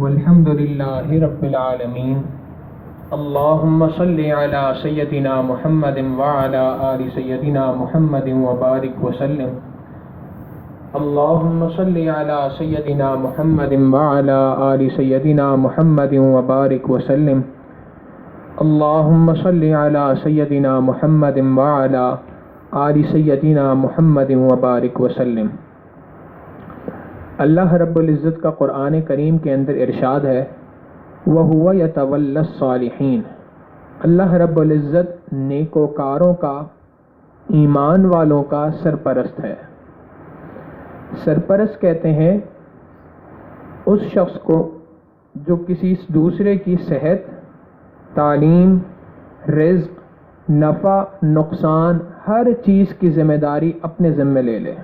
والحمد للہ رب العالمین۔ اللہم صلی علی سیدنا محمد وعلی آل سیدنا محمد وبارک وسلم۔ اللہم صلی علی سیدنا محمد وعلی آل سیدنا محمد وبارک وسلم۔ اللہم صلی علی سیدنا محمد وعلی آل سیدنا محمد وبارک وسلم۔ اللہ رب العزت کا قرآن کریم کے اندر ارشاد ہے وَهُوَ يَتَوَلَّى الصَّالِحِينَ، اللہ رب العزت نیکوکاروں کا، ایمان والوں کا سرپرست ہے۔ سرپرست کہتے ہیں اس شخص کو جو کسی دوسرے کی صحت، تعلیم، رزق، نفع، نقصان، ہر چیز کی ذمہ داری اپنے ذمہ لے لے۔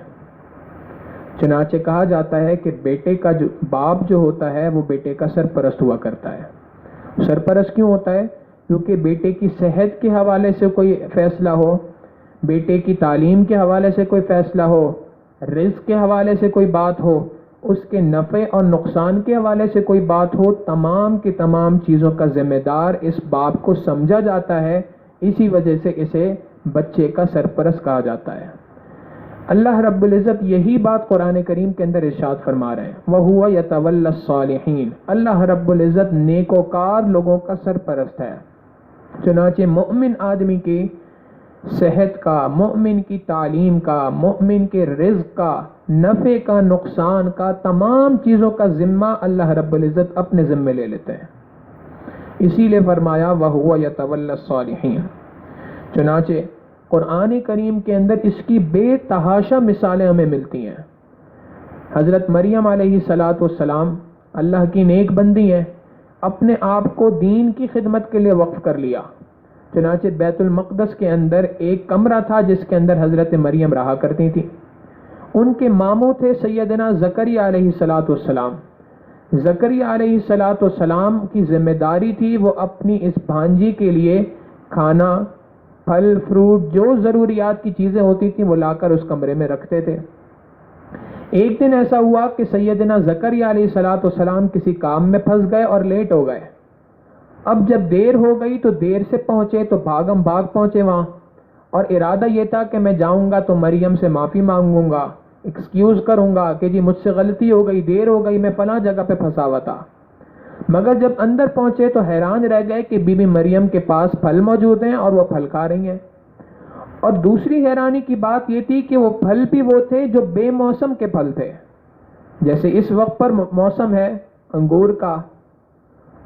چنانچہ کہا جاتا ہے کہ بیٹے کا جو باپ جو ہوتا ہے وہ بیٹے کا سرپرست ہوا کرتا ہے۔ سرپرست کیوں ہوتا ہے؟ کیونکہ بیٹے کی صحت کے حوالے سے کوئی فیصلہ ہو، بیٹے کی تعلیم کے حوالے سے کوئی فیصلہ ہو، رزق کے حوالے سے کوئی بات ہو، اس کے نفع اور نقصان کے حوالے سے کوئی بات ہو، تمام کی تمام چیزوں کا ذمہ دار اس باپ کو سمجھا جاتا ہے۔ اسی وجہ سے اسے بچے کا سرپرست کہا جاتا ہے۔ اللہ رب العزت یہی بات قرآن کریم کے اندر ارشاد فرما رہے ہیں وَهُوَ يَتَوَلَّى الصَّالِحِينَ، اللہ رب العزت نیکوکار لوگوں کا سرپرست ہے۔ چنانچہ مومن آدمی کی صحت کا، مومن کی تعلیم کا، مومن کے رزق کا، نفع کا، نقصان کا، تمام چیزوں کا ذمہ اللہ رب العزت اپنے ذمہ لے لیتے ہیں۔ اسی لیے فرمایا وَهُوَ يَتَوَلَّى الصَّالِحِينَ۔ چنانچہ قرآن کریم کے اندر اس کی بے تحاشا مثالیں ہمیں ملتی ہیں۔ حضرت مریم علیہ السلام اللہ کی نیک بندی ہیں، اپنے آپ کو دین کی خدمت کے لیے وقف کر لیا۔ چنانچہ بیت المقدس کے اندر ایک کمرہ تھا جس کے اندر حضرت مریم رہا کرتی تھی۔ ان کے ماموں تھے سیدنا زکریا علیہ السلام۔ زکریا علیہ السلام کی ذمہ داری تھی وہ اپنی اس بھانجی کے لیے کھانا، پھل فروٹ، جو ضروریات کی چیزیں ہوتی تھیں وہ لا کر اس کمرے میں رکھتے تھے۔ ایک دن ایسا ہوا کہ سیدنا زکریا علیہ السلام کسی کام میں پھنس گئے اور لیٹ ہو گئے۔ اب جب دیر ہو گئی تو دیر سے پہنچے تو بھاگم بھاگ پہنچے وہاں، اور ارادہ یہ تھا کہ میں جاؤں گا تو مریم سے معافی مانگوں گا، ایکسکیوز کروں گا کہ جی مجھ سے غلطی ہو گئی، دیر ہو گئی، میں فلاں جگہ پہ پھنسا ہوا تھا۔ مگر جب اندر پہنچے تو حیران رہ گئے کہ بی بی مریم کے پاس پھل موجود ہیں اور وہ پھل کھا رہی ہیں۔ اور دوسری حیرانی کی بات یہ تھی کہ وہ پھل بھی وہ تھے جو بے موسم کے پھل تھے۔ جیسے اس وقت پر موسم ہے انگور کا،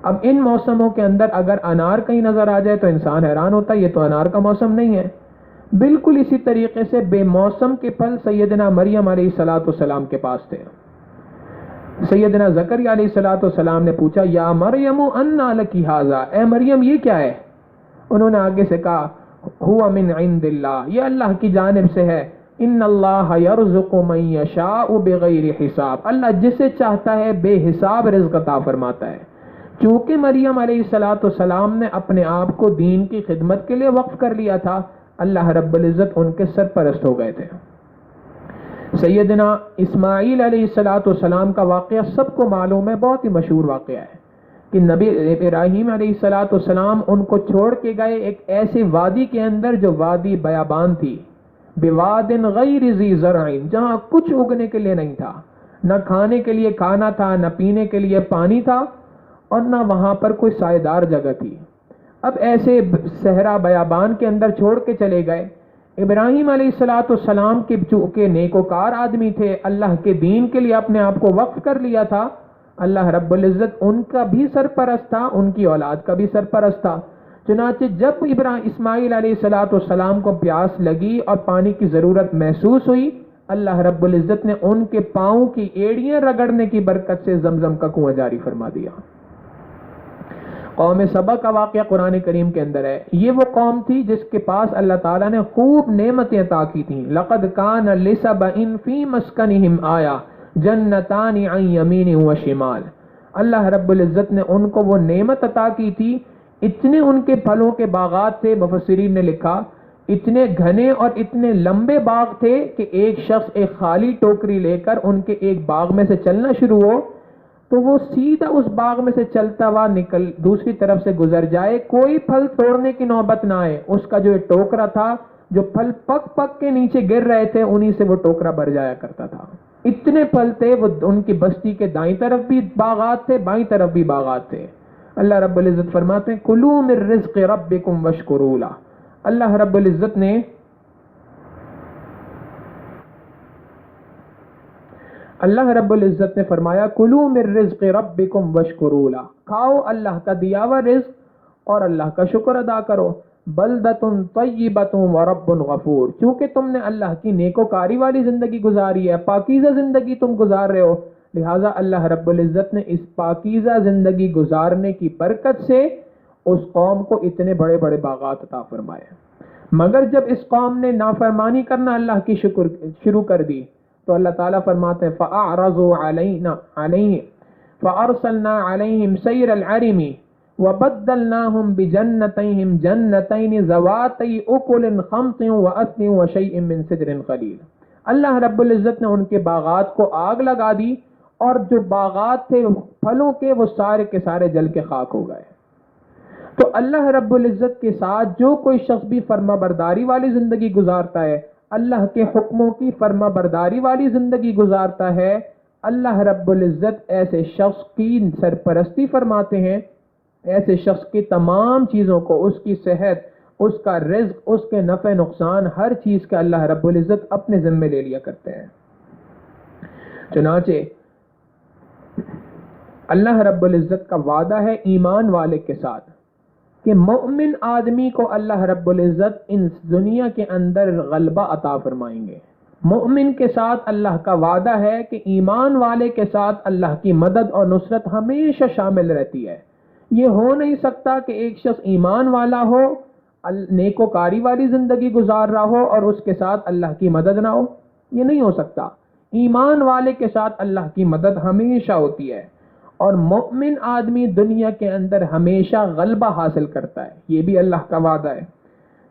اب ان موسموں کے اندر اگر انار کہیں نظر آ جائے تو انسان حیران ہوتا ہے یہ تو انار کا موسم نہیں ہے۔ بالکل اسی طریقے سے بے موسم کے پھل سیدنا مریم علیہ السلام کے پاس تھے۔ سیدنا زکریا علیہ السلام نے پوچھا یا مریم انا لکی ھذا، اے مریم یہ کیا ہے؟ انہوں نے آگے سے کہا ہوا من عند اللہ، یہ اللہ کی جانب سے ہے۔ ان اللہ یرزق من یشاء بغیر حساب، اللہ جسے چاہتا ہے بے حساب رزق عطا فرماتا ہے۔ چونکہ مریم علیہ السلام نے اپنے آپ کو دین کی خدمت کے لیے وقف کر لیا تھا، اللہ رب العزت ان کے سرپرست ہو گئے تھے۔ سیدنا اسماعیل علیہ السلام کا واقعہ سب کو معلوم ہے، بہت ہی مشہور واقعہ ہے کہ نبی ابراہیم علیہ السلام ان کو چھوڑ کے گئے ایک ایسی وادی کے اندر جو وادی بیابان تھی، بواد غیر ذی زرع، جہاں کچھ اگنے کے لیے نہیں تھا، نہ کھانے کے لیے کھانا تھا، نہ پینے کے لیے پانی تھا، اور نہ وہاں پر کوئی سائے دار جگہ تھی۔ اب ایسے صحرا بیابان کے اندر چھوڑ کے چلے گئے۔ ابراہیم علیہ السلام کے چونکہ نیکوکار آدمی تھے، اللہ کے دین کے لیے اپنے آپ کو وقف کر لیا تھا، اللہ رب العزت ان کا بھی سرپرست تھا، ان کی اولاد کا بھی سرپرست تھا۔ چنانچہ جب اسماعیل علیہ السلام کو پیاس لگی اور پانی کی ضرورت محسوس ہوئی، اللہ رب العزت نے ان کے پاؤں کی ایڑیاں رگڑنے کی برکت سے زمزم کا کنواں جاری فرما دیا۔ قوم سبا کا واقعہ قرآن کریم کے اندر ہے۔ یہ وہ قوم تھی جس کے پاس اللہ تعالیٰ نے خوب نعمتیں عطا کی تھیں۔ لقد کان لسبإ فی مسکنہم آیہ جنتان عن یمین و شمال، اللہ رب العزت نے ان کو وہ نعمت عطا کی تھی، اتنے ان کے پھلوں کے باغات تھے، مفسرین نے لکھا اتنے گھنے اور اتنے لمبے باغ تھے کہ ایک شخص ایک خالی ٹوکری لے کر ان کے ایک باغ میں سے چلنا شروع ہو، تو وہ سیدھا اس باغ میں سے چلتا ہوا نکل دوسری طرف سے گزر جائے، کوئی پھل توڑنے کی نوبت نہ آئے، اس کا جو ٹوکرا تھا، جو پھل پک پک کے نیچے گر رہے تھے انہی سے وہ ٹوکرا بھر جایا کرتا تھا۔ اتنے پھل تھے، وہ ان کی بستی کے دائیں طرف بھی باغات تھے، بائیں طرف بھی باغات تھے۔ اللہ رب العزت فرماتے ہیں کلوا من رزق ربکم واشکروا لہ۔ اللہ رب العزت نے فرمایا کلوا من رزق ربکم واشکروا لہ، کھاؤ اللہ کا دیا ہوا رزق اور اللہ کا شکر ادا کرو۔ بلدۃ طیبۃ ورب غفور، چونکہ تم نے اللہ کی نیکوکاری والی زندگی گزاری ہے، پاکیزہ زندگی تم گزار رہے ہو، لہٰذا اللہ رب العزت نے اس پاکیزہ زندگی گزارنے کی برکت سے اس قوم کو اتنے بڑے بڑے باغات عطا فرمائے۔ مگر جب اس قوم نے نافرمانی کرنا اللہ کی شروع کر دی تو اللہ تعالیٰ فرماتے ہیں فَأَعْرَضُوا عَلَيْهِ فَأَرْسَلْنَا عَلَيْهِمْ سَيْرَ الْعَرِمِ وَبَدَّلْنَاهُمْ بِجَنَّتَيْهِمْ جَنَّتَيْنِ ذَوَاتَيْ أُكُلٍ خَمْطٍ وَأَثْلٍ وَشَيْءٍ مِّن سِدْرٍ قَلِيلٍ۔ اللہ رب العزت نے ان کے باغات کو آگ لگا دی اور جو باغات تھے پھلوں کے وہ سارے کے سارے جل کے خاک ہو گئے۔ تو اللہ رب العزت کے ساتھ جو کوئی شخص بھی فرما برداری والی زندگی گزارتا ہے، اللہ کے حکموں کی فرما برداری والی زندگی گزارتا ہے، اللہ رب العزت ایسے شخص کی سرپرستی فرماتے ہیں، ایسے شخص کی تمام چیزوں کو، اس کی صحت، اس کا رزق، اس کے نفع نقصان، ہر چیز کا اللہ رب العزت اپنے ذمے لے لیا کرتے ہیں۔ چنانچہ اللہ رب العزت کا وعدہ ہے ایمان والے کے ساتھ کہ مومن آدمی کو اللہ رب العزت ان دنیا کے اندر غلبہ عطا فرمائیں گے۔ مومن کے ساتھ اللہ کا وعدہ ہے کہ ایمان والے کے ساتھ اللہ کی مدد اور نصرت ہمیشہ شامل رہتی ہے۔ یہ ہو نہیں سکتا کہ ایک شخص ایمان والا ہو، نیکوکاری والی زندگی گزار رہا ہو اور اس کے ساتھ اللہ کی مدد نہ ہو، یہ نہیں ہو سکتا۔ ایمان والے کے ساتھ اللہ کی مدد ہمیشہ ہوتی ہے اور مومن آدمی دنیا کے اندر ہمیشہ غلبہ حاصل کرتا ہے، یہ بھی اللہ کا وعدہ ہے۔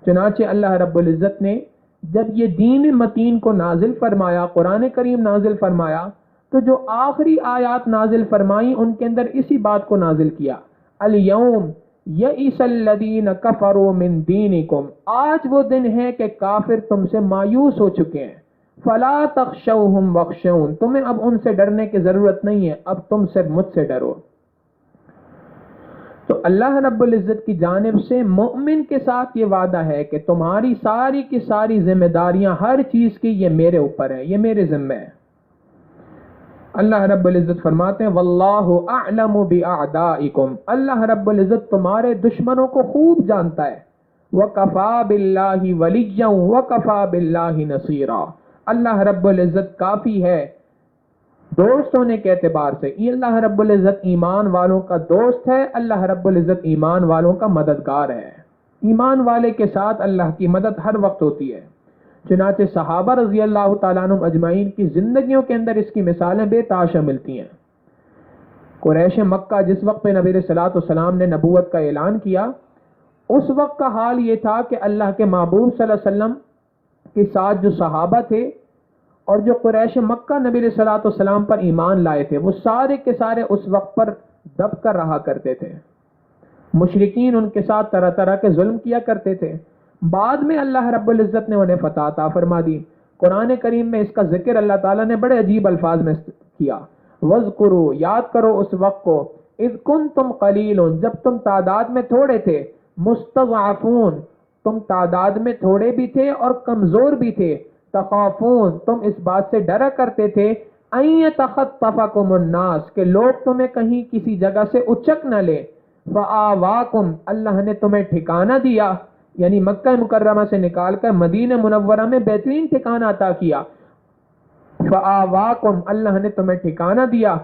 چنانچہ اللہ رب العزت نے جب یہ دین متین کو نازل فرمایا، قرآن کریم نازل فرمایا، تو جو آخری آیات نازل فرمائیں ان کے اندر اسی بات کو نازل کیا، الیوم یئس الذین کفروا من دینکم، آج وہ دن ہے کہ کافر تم سے مایوس ہو چکے ہیں، فلا تخشوہم واخشون، تمہیں اب ان سے ڈرنے کی ضرورت نہیں ہے، اب تم صرف مجھ سے ڈرو۔ تو اللہ رب العزت کی جانب سے مومن کے ساتھ یہ وعدہ ہے کہ تمہاری ساری کی ساری ذمہ داریاں ہر چیز کی یہ میرے اوپر ہے، یہ میرے ذمہ ہے۔ اللہ رب العزت فرماتے ہیں واللہ اعلم باعدائکم، اللہ رب العزت تمہارے دشمنوں کو خوب جانتا ہے، وکفی باللہ ولیا وکفی باللہ نصیرا، اللہ رب العزت کافی ہے دوست ہونے کے اعتبار سے، اللہ رب العزت ایمان والوں کا دوست ہے، اللہ رب العزت ایمان والوں کا مددگار ہے، ایمان والے کے ساتھ اللہ کی مدد ہر وقت ہوتی ہے۔ چنانچہ صحابہ رضی اللہ تعالیٰ عنہم اجمعین کی زندگیوں کے اندر اس کی مثالیں بے تحاشا ملتی ہیں۔ قریش مکہ جس وقت پہ نبی صلی اللہ علیہ وسلم نے نبوت کا اعلان کیا، اس وقت کا حال یہ تھا کہ اللہ کے محبوب صلی اللہ علیہ وسلم کے ساتھ جو صحابہ تھے اور جو قریش مکہ نبی علیہ الصلوۃ والسلام پر ایمان لائے تھے، وہ سارے کے سارے اس وقت پر دب کر رہا کرتے تھے، مشرکین ان کے ساتھ طرح طرح کے ظلم کیا کرتے تھے۔ بعد میں اللہ رب العزت نے انہیں فتح عطا فرما دی۔ قرآن کریم میں اس کا ذکر اللہ تعالیٰ نے بڑے عجیب الفاظ میں کیا، وَاذْكُرُوا، یاد کرو اس وقت کو، اذ کنتم قلیل، جب تم تعداد میں تھوڑے تھے، مستضعفون، تم تعداد میں تھوڑے بھی تھے اور کمزور بھی تھے، تخافون، تم اس بات سے ڈرا کرتے تھے، ان یتخطفکم الناس، کہ لوگ تمہیں کہیں کسی جگہ سے اچک نہ لے، فآواکم، اللہ نے تمہیں ٹھکانہ دیا، یعنی مکہ مکرمہ سے نکال کر مدینہ منورہ میں بہترین ٹھکانہ عطا کیا، فآواکم، اللہ نے تمہیں ٹھکانہ دیا،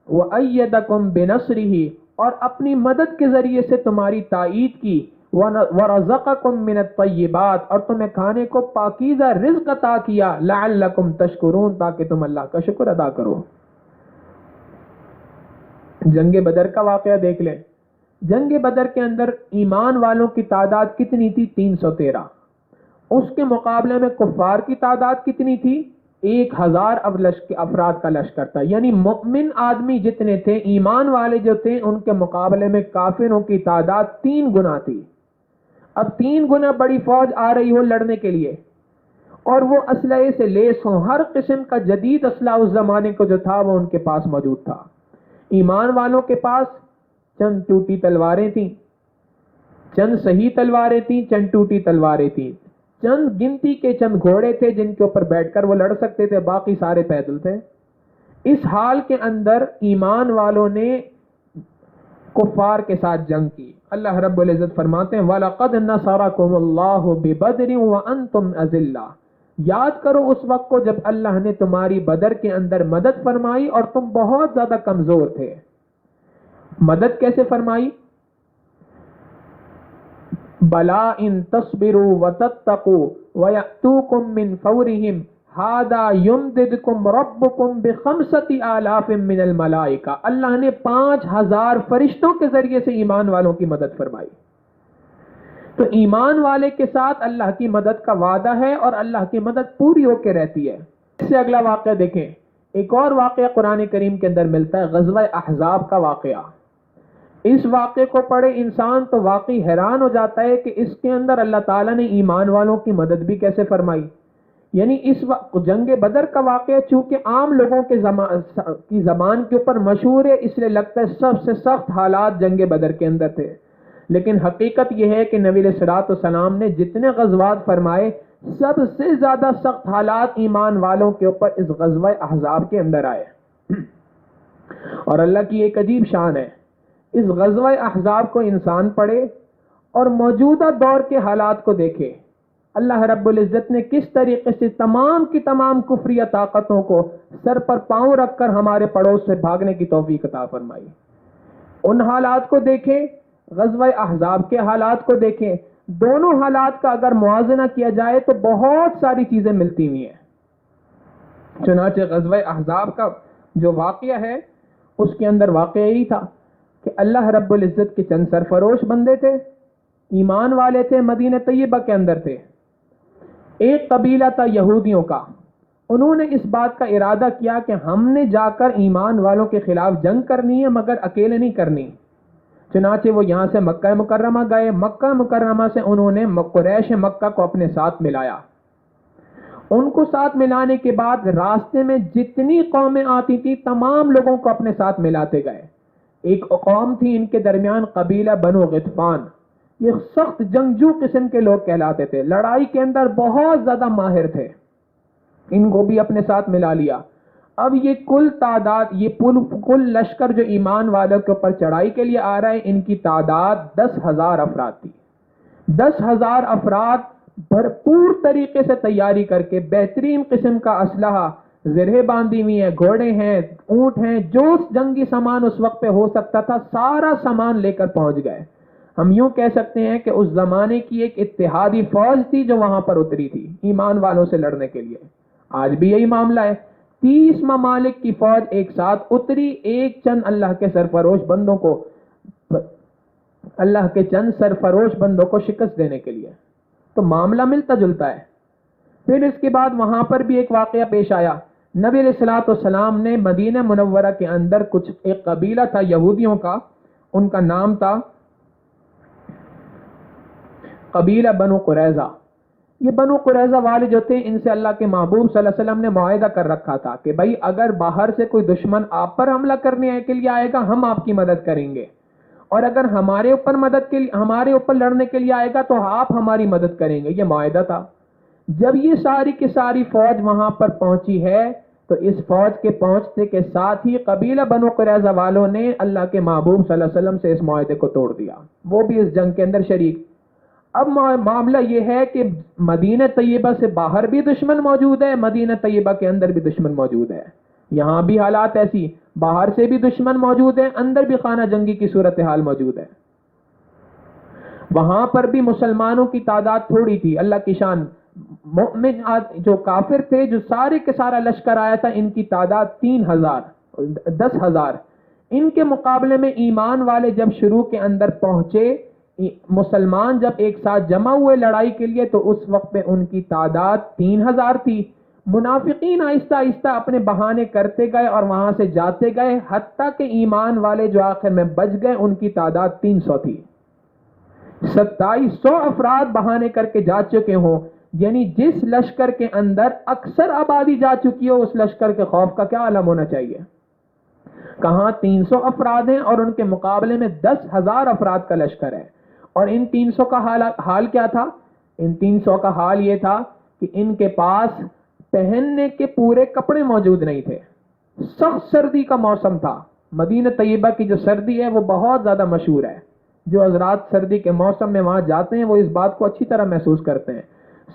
وأیدکم بنصرہ، اور اپنی مدد کے ذریعے سے تمہاری تائید کی، ورزقکم من الطیبات، اور تمہیں کھانے کو پاکیزہ رزق عطا کیا، لعلکم تشکرون، تاکہ تم اللہ کا شکر ادا کرو۔ جنگ بدر کا واقعہ دیکھ لیں، جنگ بدر کے اندر ایمان والوں کی تعداد کتنی تھی؟ 313۔ اس کے مقابلے میں کفار کی تعداد کتنی تھی؟ 1000 افراد کا لشکر تھا. یعنی مؤمن آدمی جتنے تھے، ایمان والے جو تھے، ان کے مقابلے میں کافروں کی تعداد 3 گنا تھی. اب 3 گنا بڑی فوج آ رہی ہو لڑنے کے لیے، اور وہ اسلحے سے لیس ہوں. ہر قسم کا جدید اسلحہ اس زمانے کو جو تھا وہ ان کے پاس موجود تھا. ایمان والوں کے پاس چند ٹوٹی تلواریں تھیں، چند صحیح تلواریں تھیں، چند ٹوٹی تلواریں تھیں، چند گنتی کے چند گھوڑے تھے جن کے اوپر بیٹھ کر وہ لڑ سکتے تھے، باقی سارے پیدل تھے. اس حال کے اندر ایمان والوں نے کفار کے ساتھ جنگ کی. اللہ رب العزت فرماتے ہیں وَلَقَدْ نَصَرَكُمُ اللَّهُ بِبَدْرٍ وَأَنْتُمْ أَذِلَّةٌ. یاد کرو اس وقت کو جب اللہ نے تمہاری بدر کے اندر مدد فرمائی اور تم بہت زیادہ کمزور تھے. مدد کیسے فرمائی؟ بلا ان تصبروا وتتقوا ويأتوكم من فورهم هذا يمددكم ربكم بخمسة آلاف من الملائکہ. اللہ نے 5000 فرشتوں کے ذریعے سے ایمان والوں کی مدد فرمائی. تو ایمان والے کے ساتھ اللہ کی مدد کا وعدہ ہے اور اللہ کی مدد پوری ہو کے رہتی ہے. اس سے اگلا واقعہ دیکھیں. ایک اور واقعہ قرآن کریم کے اندر ملتا ہے، غزوہ احزاب کا واقعہ. اس واقعے کو پڑھے انسان تو واقعی حیران ہو جاتا ہے کہ اس کے اندر اللہ تعالیٰ نے ایمان والوں کی مدد بھی کیسے فرمائی. یعنی اس جنگ بدر کا واقعہ چونکہ عام لوگوں کے کی زبان کے اوپر مشہور ہے، اس لیے لگتا ہے سب سے سخت حالات جنگ بدر کے اندر تھے. لیکن حقیقت یہ ہے کہ نبی علیہ الصلوۃ والسلام نے جتنے غزوات فرمائے، سب سے زیادہ سخت حالات ایمان والوں کے اوپر اس غزوہ احزاب کے اندر آئے. اور اللہ کی ایک عجیب شان ہے، اس غزوہ احزاب کو انسان پڑھے اور موجودہ دور کے حالات کو دیکھے. اللہ رب العزت نے کس طریقے سے تمام کی تمام کفریہ طاقتوں کو سر پر پاؤں رکھ کر ہمارے پڑوس سے بھاگنے کی توفیق عطا فرمائی. ان حالات کو دیکھیں، غزوہ احزاب کے حالات کو دیکھیں. دونوں حالات کا اگر موازنہ کیا جائے تو بہت ساری چیزیں ملتی ہوئی ہیں. چنانچہ غزوہ احزاب کا جو واقعہ ہے اس کے اندر واقعہ یہی تھا کہ اللہ رب العزت کے چند سرفروش بندے تھے، ایمان والے تھے، مدینہ طیبہ کے اندر تھے. ایک قبیلہ تھا یہودیوں کا. انہوں نے اس بات کا ارادہ کیا کہ ہم نے جا کر ایمان والوں کے خلاف جنگ کرنی ہے، مگر اکیلے نہیں کرنی. چنانچہ وہ یہاں سے مکہ مکرمہ گئے. مکہ مکرمہ سے انہوں نے قریش مکہ کو اپنے ساتھ ملایا. ان کو ساتھ ملانے کے بعد راستے میں جتنی قومیں آتی تھی تمام لوگوں کو اپنے ساتھ ملاتے گئے. ایک قوم تھی ان کے درمیان قبیلہ بنو غطفان. یہ سخت جنگجو قسم کے لوگ کہلاتے تھے، لڑائی کے اندر بہت زیادہ ماہر تھے. ان کو بھی اپنے ساتھ ملا لیا. اب یہ کل تعداد، یہ کل لشکر جو ایمان والوں کے اوپر چڑھائی کے لیے آ رہا ہے، ان کی تعداد 10,000 افراد تھی. 10,000 افراد بھرپور طریقے سے تیاری کر کے بہترین قسم کا اسلحہ، زرہیں باندھی ہوئی ہیں، گھوڑے ہیں، اونٹ ہیں، جو جنگی سامان اس وقت پہ ہو سکتا تھا سارا سامان لے کر پہنچ گئے. ہم یوں کہہ سکتے ہیں کہ اس زمانے کی ایک اتحادی فوج تھی جو وہاں پر اتری تھی ایمان والوں سے لڑنے کے لیے. آج بھی یہی معاملہ ہے. 30 ممالک کی فوج ایک ساتھ اتری ایک چند اللہ کے سرفروش بندوں کو، اللہ کے چند سرفروش بندوں کو شکست دینے کے لیے. تو معاملہ ملتا جلتا ہے. پھر اس کے بعد وہاں پر بھی ایک واقعہ پیش آیا. نبی علیہ الصلوۃ والسلام نے مدینہ منورہ کے اندر ایک قبیلہ تھا یہودیوں کا، ان کا نام تھا قبیلہ بنو قریظہ. یہ بنو قریظہ والے جو تھے، ان سے اللہ کے محبوب صلی اللہ علیہ وسلم نے معاہدہ کر رکھا تھا کہ بھائی اگر باہر سے کوئی دشمن آپ پر حملہ کرنے کے لیے آئے گا ہم آپ کی مدد کریں گے، اور اگر ہمارے اوپر لڑنے کے لیے آئے گا تو آپ ہماری مدد کریں گے. یہ معاہدہ تھا. جب یہ ساری کی ساری فوج وہاں پر پہنچی ہے تو اس فوج کے پہنچنے کے ساتھ ہی قبیلہ بنو قریظہ والوں نے اللہ کے محبوب صلی اللہ علیہ وسلم سے اس معاہدے کو توڑ دیا. وہ بھی اس جنگ کے اندر شریک. اب معاملہ یہ ہے کہ مدینہ طیبہ سے باہر بھی دشمن موجود ہے، مدینہ طیبہ کے اندر بھی دشمن موجود ہے. یہاں بھی حالات ایسی، باہر سے بھی دشمن موجود ہے، اندر بھی خانہ جنگی کی صورتحال موجود ہے. وہاں پر بھی مسلمانوں کی تعداد تھوڑی تھی. اللہ کی شان، مؤمن جو کافر تھے، جو سارے کے سارا لشکر آیا تھا، ان کی تعداد 3,000 10,000. ان کے مقابلے میں ایمان والے جب شروع کے اندر پہنچے، مسلمان جب ایک ساتھ جمع ہوئے لڑائی کے لیے، تو اس وقت پہ ان کی تعداد 3,000 تھی. منافقین آہستہ آہستہ اپنے بہانے کرتے گئے اور وہاں سے جاتے گئے، حتیٰ کہ ایمان والے جو آخر میں بچ گئے ان کی تعداد 300 تھی۔ 2700 افراد بہانے کر کے جا چکے ہوں، یعنی جس لشکر کے اندر اکثر آبادی جا چکی ہو، اس لشکر کے خوف کا کیا عالم ہونا چاہیے۔ کہاں 300 افراد ہیں اور ان کے مقابلے میں 10,000 افراد کا لشکر ہے، اور ان 300 کا حال کیا تھا؟ ان 300 کا حال یہ تھا کہ ان کے پاس پہننے کے پورے کپڑے موجود نہیں تھے، سخت سردی کا موسم تھا۔ مدینہ طیبہ کی جو سردی ہے وہ بہت زیادہ مشہور ہے، جو حضرات سردی کے موسم میں وہاں جاتے ہیں وہ اس بات کو اچھی طرح محسوس کرتے ہیں۔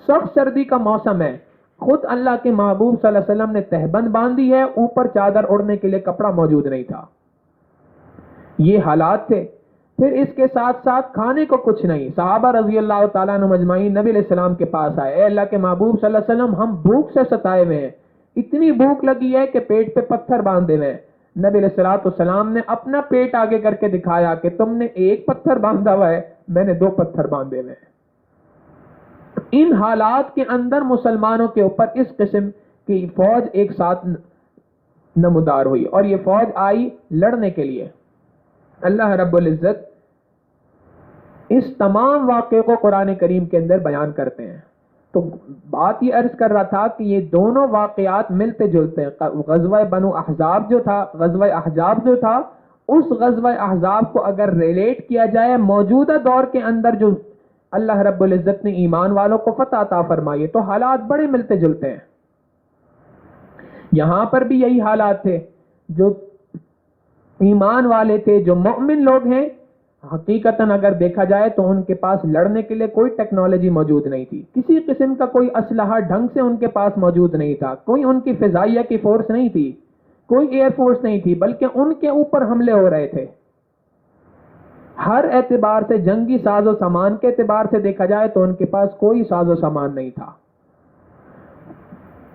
سخت سردی کا موسم ہے، خود اللہ کے محبوب صلی اللہ علیہ وسلم نے تہبند باندھی ہے، اوپر چادر اڑنے کے لیے کپڑا موجود نہیں تھا۔ یہ حالات تھے۔ پھر اس کے ساتھ ساتھ کھانے کو کچھ نہیں۔ صحابہ رضی اللہ تعالیٰ عنہ مجمعین نبی علیہ السلام کے پاس آئے، اے اللہ کے محبوب صلی اللہ علیہ وسلم، ہم بھوک سے ستائے ہوئے ہیں، اتنی بھوک لگی ہے کہ پیٹ پہ پتھر باندھے ہوئے ہیں۔ نبی علیہ السلام نے اپنا پیٹ آگے کر کے دکھایا کہ تم نے ایک پتھر باندھا ہوا ہے، میں نے 2 پتھر باندھے ہوئے ہیں۔ ان حالات کے اندر مسلمانوں کے اوپر اس قسم کی فوج ایک ساتھ نمودار ہوئی، اور یہ فوج آئی لڑنے کے لیے۔ اللہ رب العزت اس تمام واقعے کو قرآن کریم کے اندر بیان کرتے ہیں۔ تو بات یہ عرض کر رہا تھا کہ یہ دونوں واقعات ملتے جلتے ہیں۔ غزوہ بنو احزاب جو تھا، غزوہ احزاب جو تھا، اس غزوہ احزاب کو اگر ریلیٹ کیا جائے موجودہ دور کے اندر جو اللہ رب العزت نے ایمان والوں کو فتح عطا فرمائی، تو حالات بڑے ملتے جلتے ہیں۔ یہاں پر بھی یہی حالات تھے، جو ایمان والے تھے، جو مومن لوگ ہیں، حقیقتاً اگر دیکھا جائے تو ان کے پاس لڑنے کے لیے کوئی ٹیکنالوجی موجود نہیں تھی، کسی قسم کا کوئی اسلحہ ڈھنگ سے ان کے پاس موجود نہیں تھا، کوئی ان کی فضائیہ کی فورس نہیں تھی، کوئی ایئر فورس نہیں تھی، بلکہ ان کے اوپر حملے ہو رہے تھے۔ ہر اعتبار سے، جنگی ساز و سامان کے اعتبار سے دیکھا جائے تو ان کے پاس کوئی ساز و سامان نہیں تھا،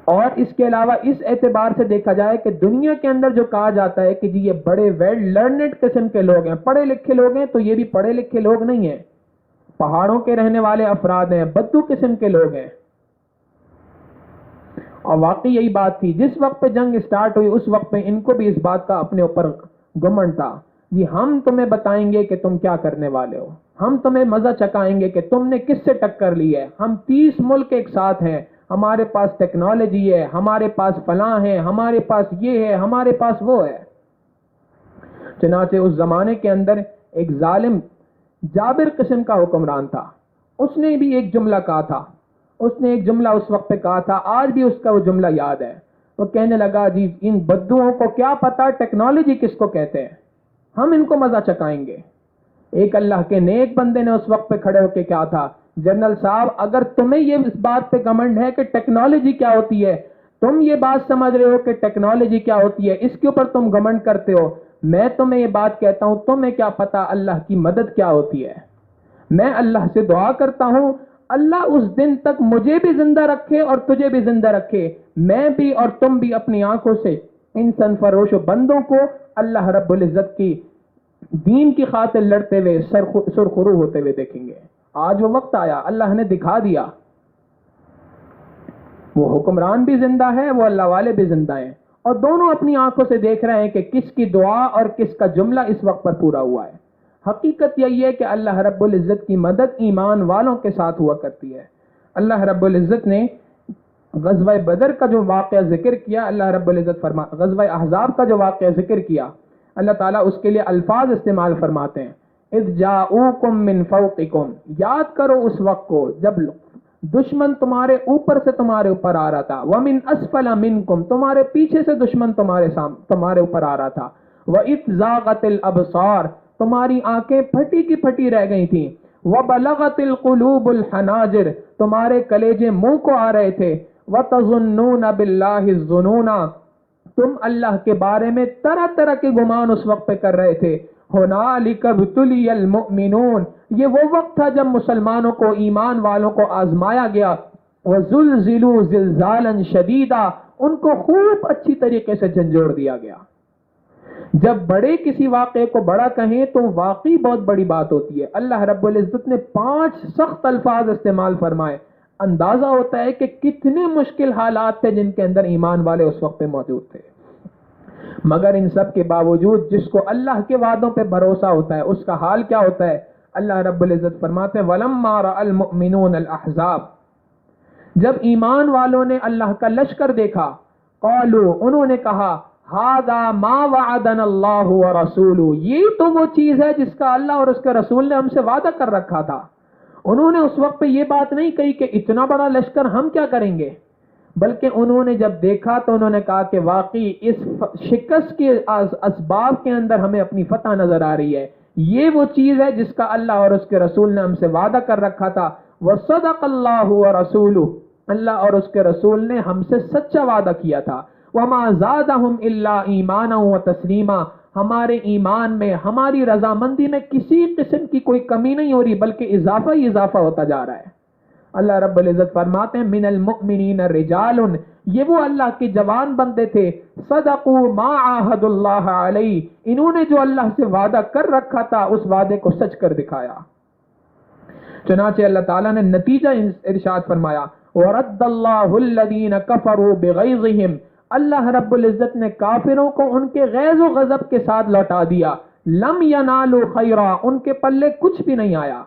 اور اس کے علاوہ اس اعتبار سے دیکھا جائے کہ دنیا کے اندر جو کہا جاتا ہے کہ جی یہ بڑے ویل لرنڈ قسم کے لوگ ہیں، پڑھے لکھے لوگ ہیں، تو یہ بھی پڑھے لکھے لوگ نہیں ہیں، پہاڑوں کے رہنے والے افراد ہیں، بدو قسم کے لوگ ہیں۔ اور واقعی یہی بات تھی، جس وقت پہ جنگ سٹارٹ ہوئی اس وقت پہ ان کو بھی اس بات کا اپنے اوپر گمنڈ تھا، جی ہم تمہیں بتائیں گے کہ تم کیا کرنے والے ہو، ہم تمہیں مزہ چکائیں گے کہ تم نے کس سے ٹکر لی ہے، ہم 30 ملک ایک ساتھ ہیں، ہمارے پاس ٹیکنالوجی ہے، ہمارے پاس فلاں ہے، ہمارے پاس یہ ہے، ہمارے پاس وہ ہے۔ چنانچہ اس زمانے کے اندر ایک ظالم جابر قسم کا حکمران تھا، اس نے بھی ایک جملہ کہا تھا، اس نے ایک جملہ اس وقت پہ کہا تھا، آج بھی اس کا وہ جملہ یاد ہے۔ وہ کہنے لگا جی ان بدوؤں کو کیا پتا ٹیکنالوجی کس کو کہتے ہیں، ہم ان کو مزہ چکائیں گے۔ ایک اللہ کے نیک بندے نے اس وقت پہ کھڑے ہو کے کہا تھا، جنرل صاحب اگر تمہیں یہ اس بات پہ گمنڈ ہے کہ ٹیکنالوجی کیا ہوتی ہے، تم یہ بات سمجھ رہے ہو کہ ٹیکنالوجی کیا ہوتی ہے، اس کے اوپر تم گمنڈ کرتے ہو، میں تمہیں یہ بات کہتا ہوں، تمہیں کیا پتا اللہ کی مدد کیا ہوتی ہے۔ میں اللہ سے دعا کرتا ہوں اللہ اس دن تک مجھے بھی زندہ رکھے اور تجھے بھی زندہ رکھے، میں بھی اور تم بھی اپنی آنکھوں سے ان سنفروش و بندوں کو اللہ رب العزت کی دین کی خاطر لڑتے ہوئے سرخرو ہوتے ہوئے دیکھیں گے۔ آج وہ وقت آیا، اللہ نے دکھا دیا، وہ حکمران بھی زندہ ہے، وہ اللہ والے بھی زندہ ہیں، اور دونوں اپنی آنکھوں سے دیکھ رہے ہیں کہ کس کی دعا اور کس کا جملہ اس وقت پر پورا ہوا ہے۔ حقیقت یہی ہے کہ اللہ رب العزت کی مدد ایمان والوں کے ساتھ ہوا کرتی ہے۔ اللہ رب العزت نے غزوہ بدر کا جو واقعہ ذکر کیا، اللہ رب العزت غزوہ احزاب کا جو واقعہ ذکر کیا، اللہ تعالیٰ اس کے لیے الفاظ استعمال فرماتے ہیں، اذ جاؤکم من فوقکم، یاد کرو اس وقت کو جب دشمن تمہارے اوپر سے تمہارے اوپر آ رہا تھا، ومن اسفل منکم، تمہارے پیچھے سے دشمن تمہارے اوپر آ رہا تھا، وَإِذْ زَاغَتِ الْأَبْصَارُ، تمہاری آنکھیں پھٹی کی پھٹی رہ گئی تھیں، وَبَلَغَتِ الْقُلُوبُ الْحَنَاجِرَ، تمہارے کلیجے منہ کو آ رہے تھے، وَتَظُنُّونَ بِاللَّهِ الظُّنُونَ، تم اللہ کے بارے میں طرح طرح کے گمان اس وقت پہ کر رہے تھے، هُنَالِكَ ابْتُلِيَ الْمُؤْمِنُونَ، یہ وہ وقت تھا جب مسلمانوں کو، ایمان والوں کو آزمایا گیا، وَزُلْزِلُوا زِلْزَالًا شَدِيدًا، ان کو خوب اچھی طریقے سے جھنجھوڑ دیا گیا۔ جب بڑے کسی واقعے کو بڑا کہیں تو واقعی بہت بڑی بات ہوتی ہے۔ اللہ رب العزت نے 5 سخت الفاظ استعمال فرمائے، اندازہ ہوتا ہے کہ کتنے مشکل حالات تھے جن کے اندر ایمان والے اس وقت پہ موجود تھے. مگر ان سب کے باوجود جس کو اللہ کے وعدوں پہ بھروسہ ہوتا ہے اس کا حال کیا ہوتا ہے؟ اللہ رب العزت فرماتے ہیں وَلَمَّا رَأَى الْمُؤْمِنُونَ الْأَحْزَابَ، جب ایمان والوں نے اللہ کا لشکر دیکھا، قالوا، انہوں نے کہا، هَذَا مَا وَعَدَنَا اللَّهُ وَرَسُولُهُ، یہ تو وہ چیز ہے جس کا اللہ اور اس کے رسول نے ہم سے وعدہ کر رکھا تھا. انہوں نے اس وقت پہ یہ بات نہیں کہی کہ اتنا بڑا لشکر ہم کیا کریں گے، بلکہ انہوں نے جب دیکھا تو انہوں نے کہا کہ واقعی اس شکست کے اسباب کے اندر ہمیں اپنی فتح نظر آ رہی ہے، یہ وہ چیز ہے جس کا اللہ اور اس کے رسول نے ہم سے وعدہ کر رکھا تھا. وَصَدَقَ اللَّهُ وَرَسُولُهُ، اللہ اور اس کے رسول نے ہم سے سچا وعدہ کیا تھا. وَمَا زَادَهُمْ إِلَّا إِيمَانًا وَتَسْلِيمًا، ہمارے ایمان میں، ہماری رضامندی میں کسی قسم کی کوئی کمی نہیں ہو رہی بلکہ اضافہ ہی اضافہ ہوتا جا رہا ہے. اللہ رب العزت فرماتے ہیں من المؤمنین رجال، یہ وہ اللہ کے جوان بندے تھے، صدقوا ما عاہدوا اللہ علیہ، انہوں نے جو اللہ سے وعدہ کر رکھا تھا اس وعدے کو سچ کر دکھایا. چنانچہ اللہ تعالیٰ نے نتیجہ ارشاد فرمایا وَرَدَّ اللَّهُ الَّذِينَ كَفَرُوا بِغَيْظِهِمْ، اللہ رب العزت نے کافروں کو ان کے غیظ و غضب کے ساتھ لوٹا دیا. لم ينالوا خیرا، ان کے پلے کچھ بھی نہیں آیا.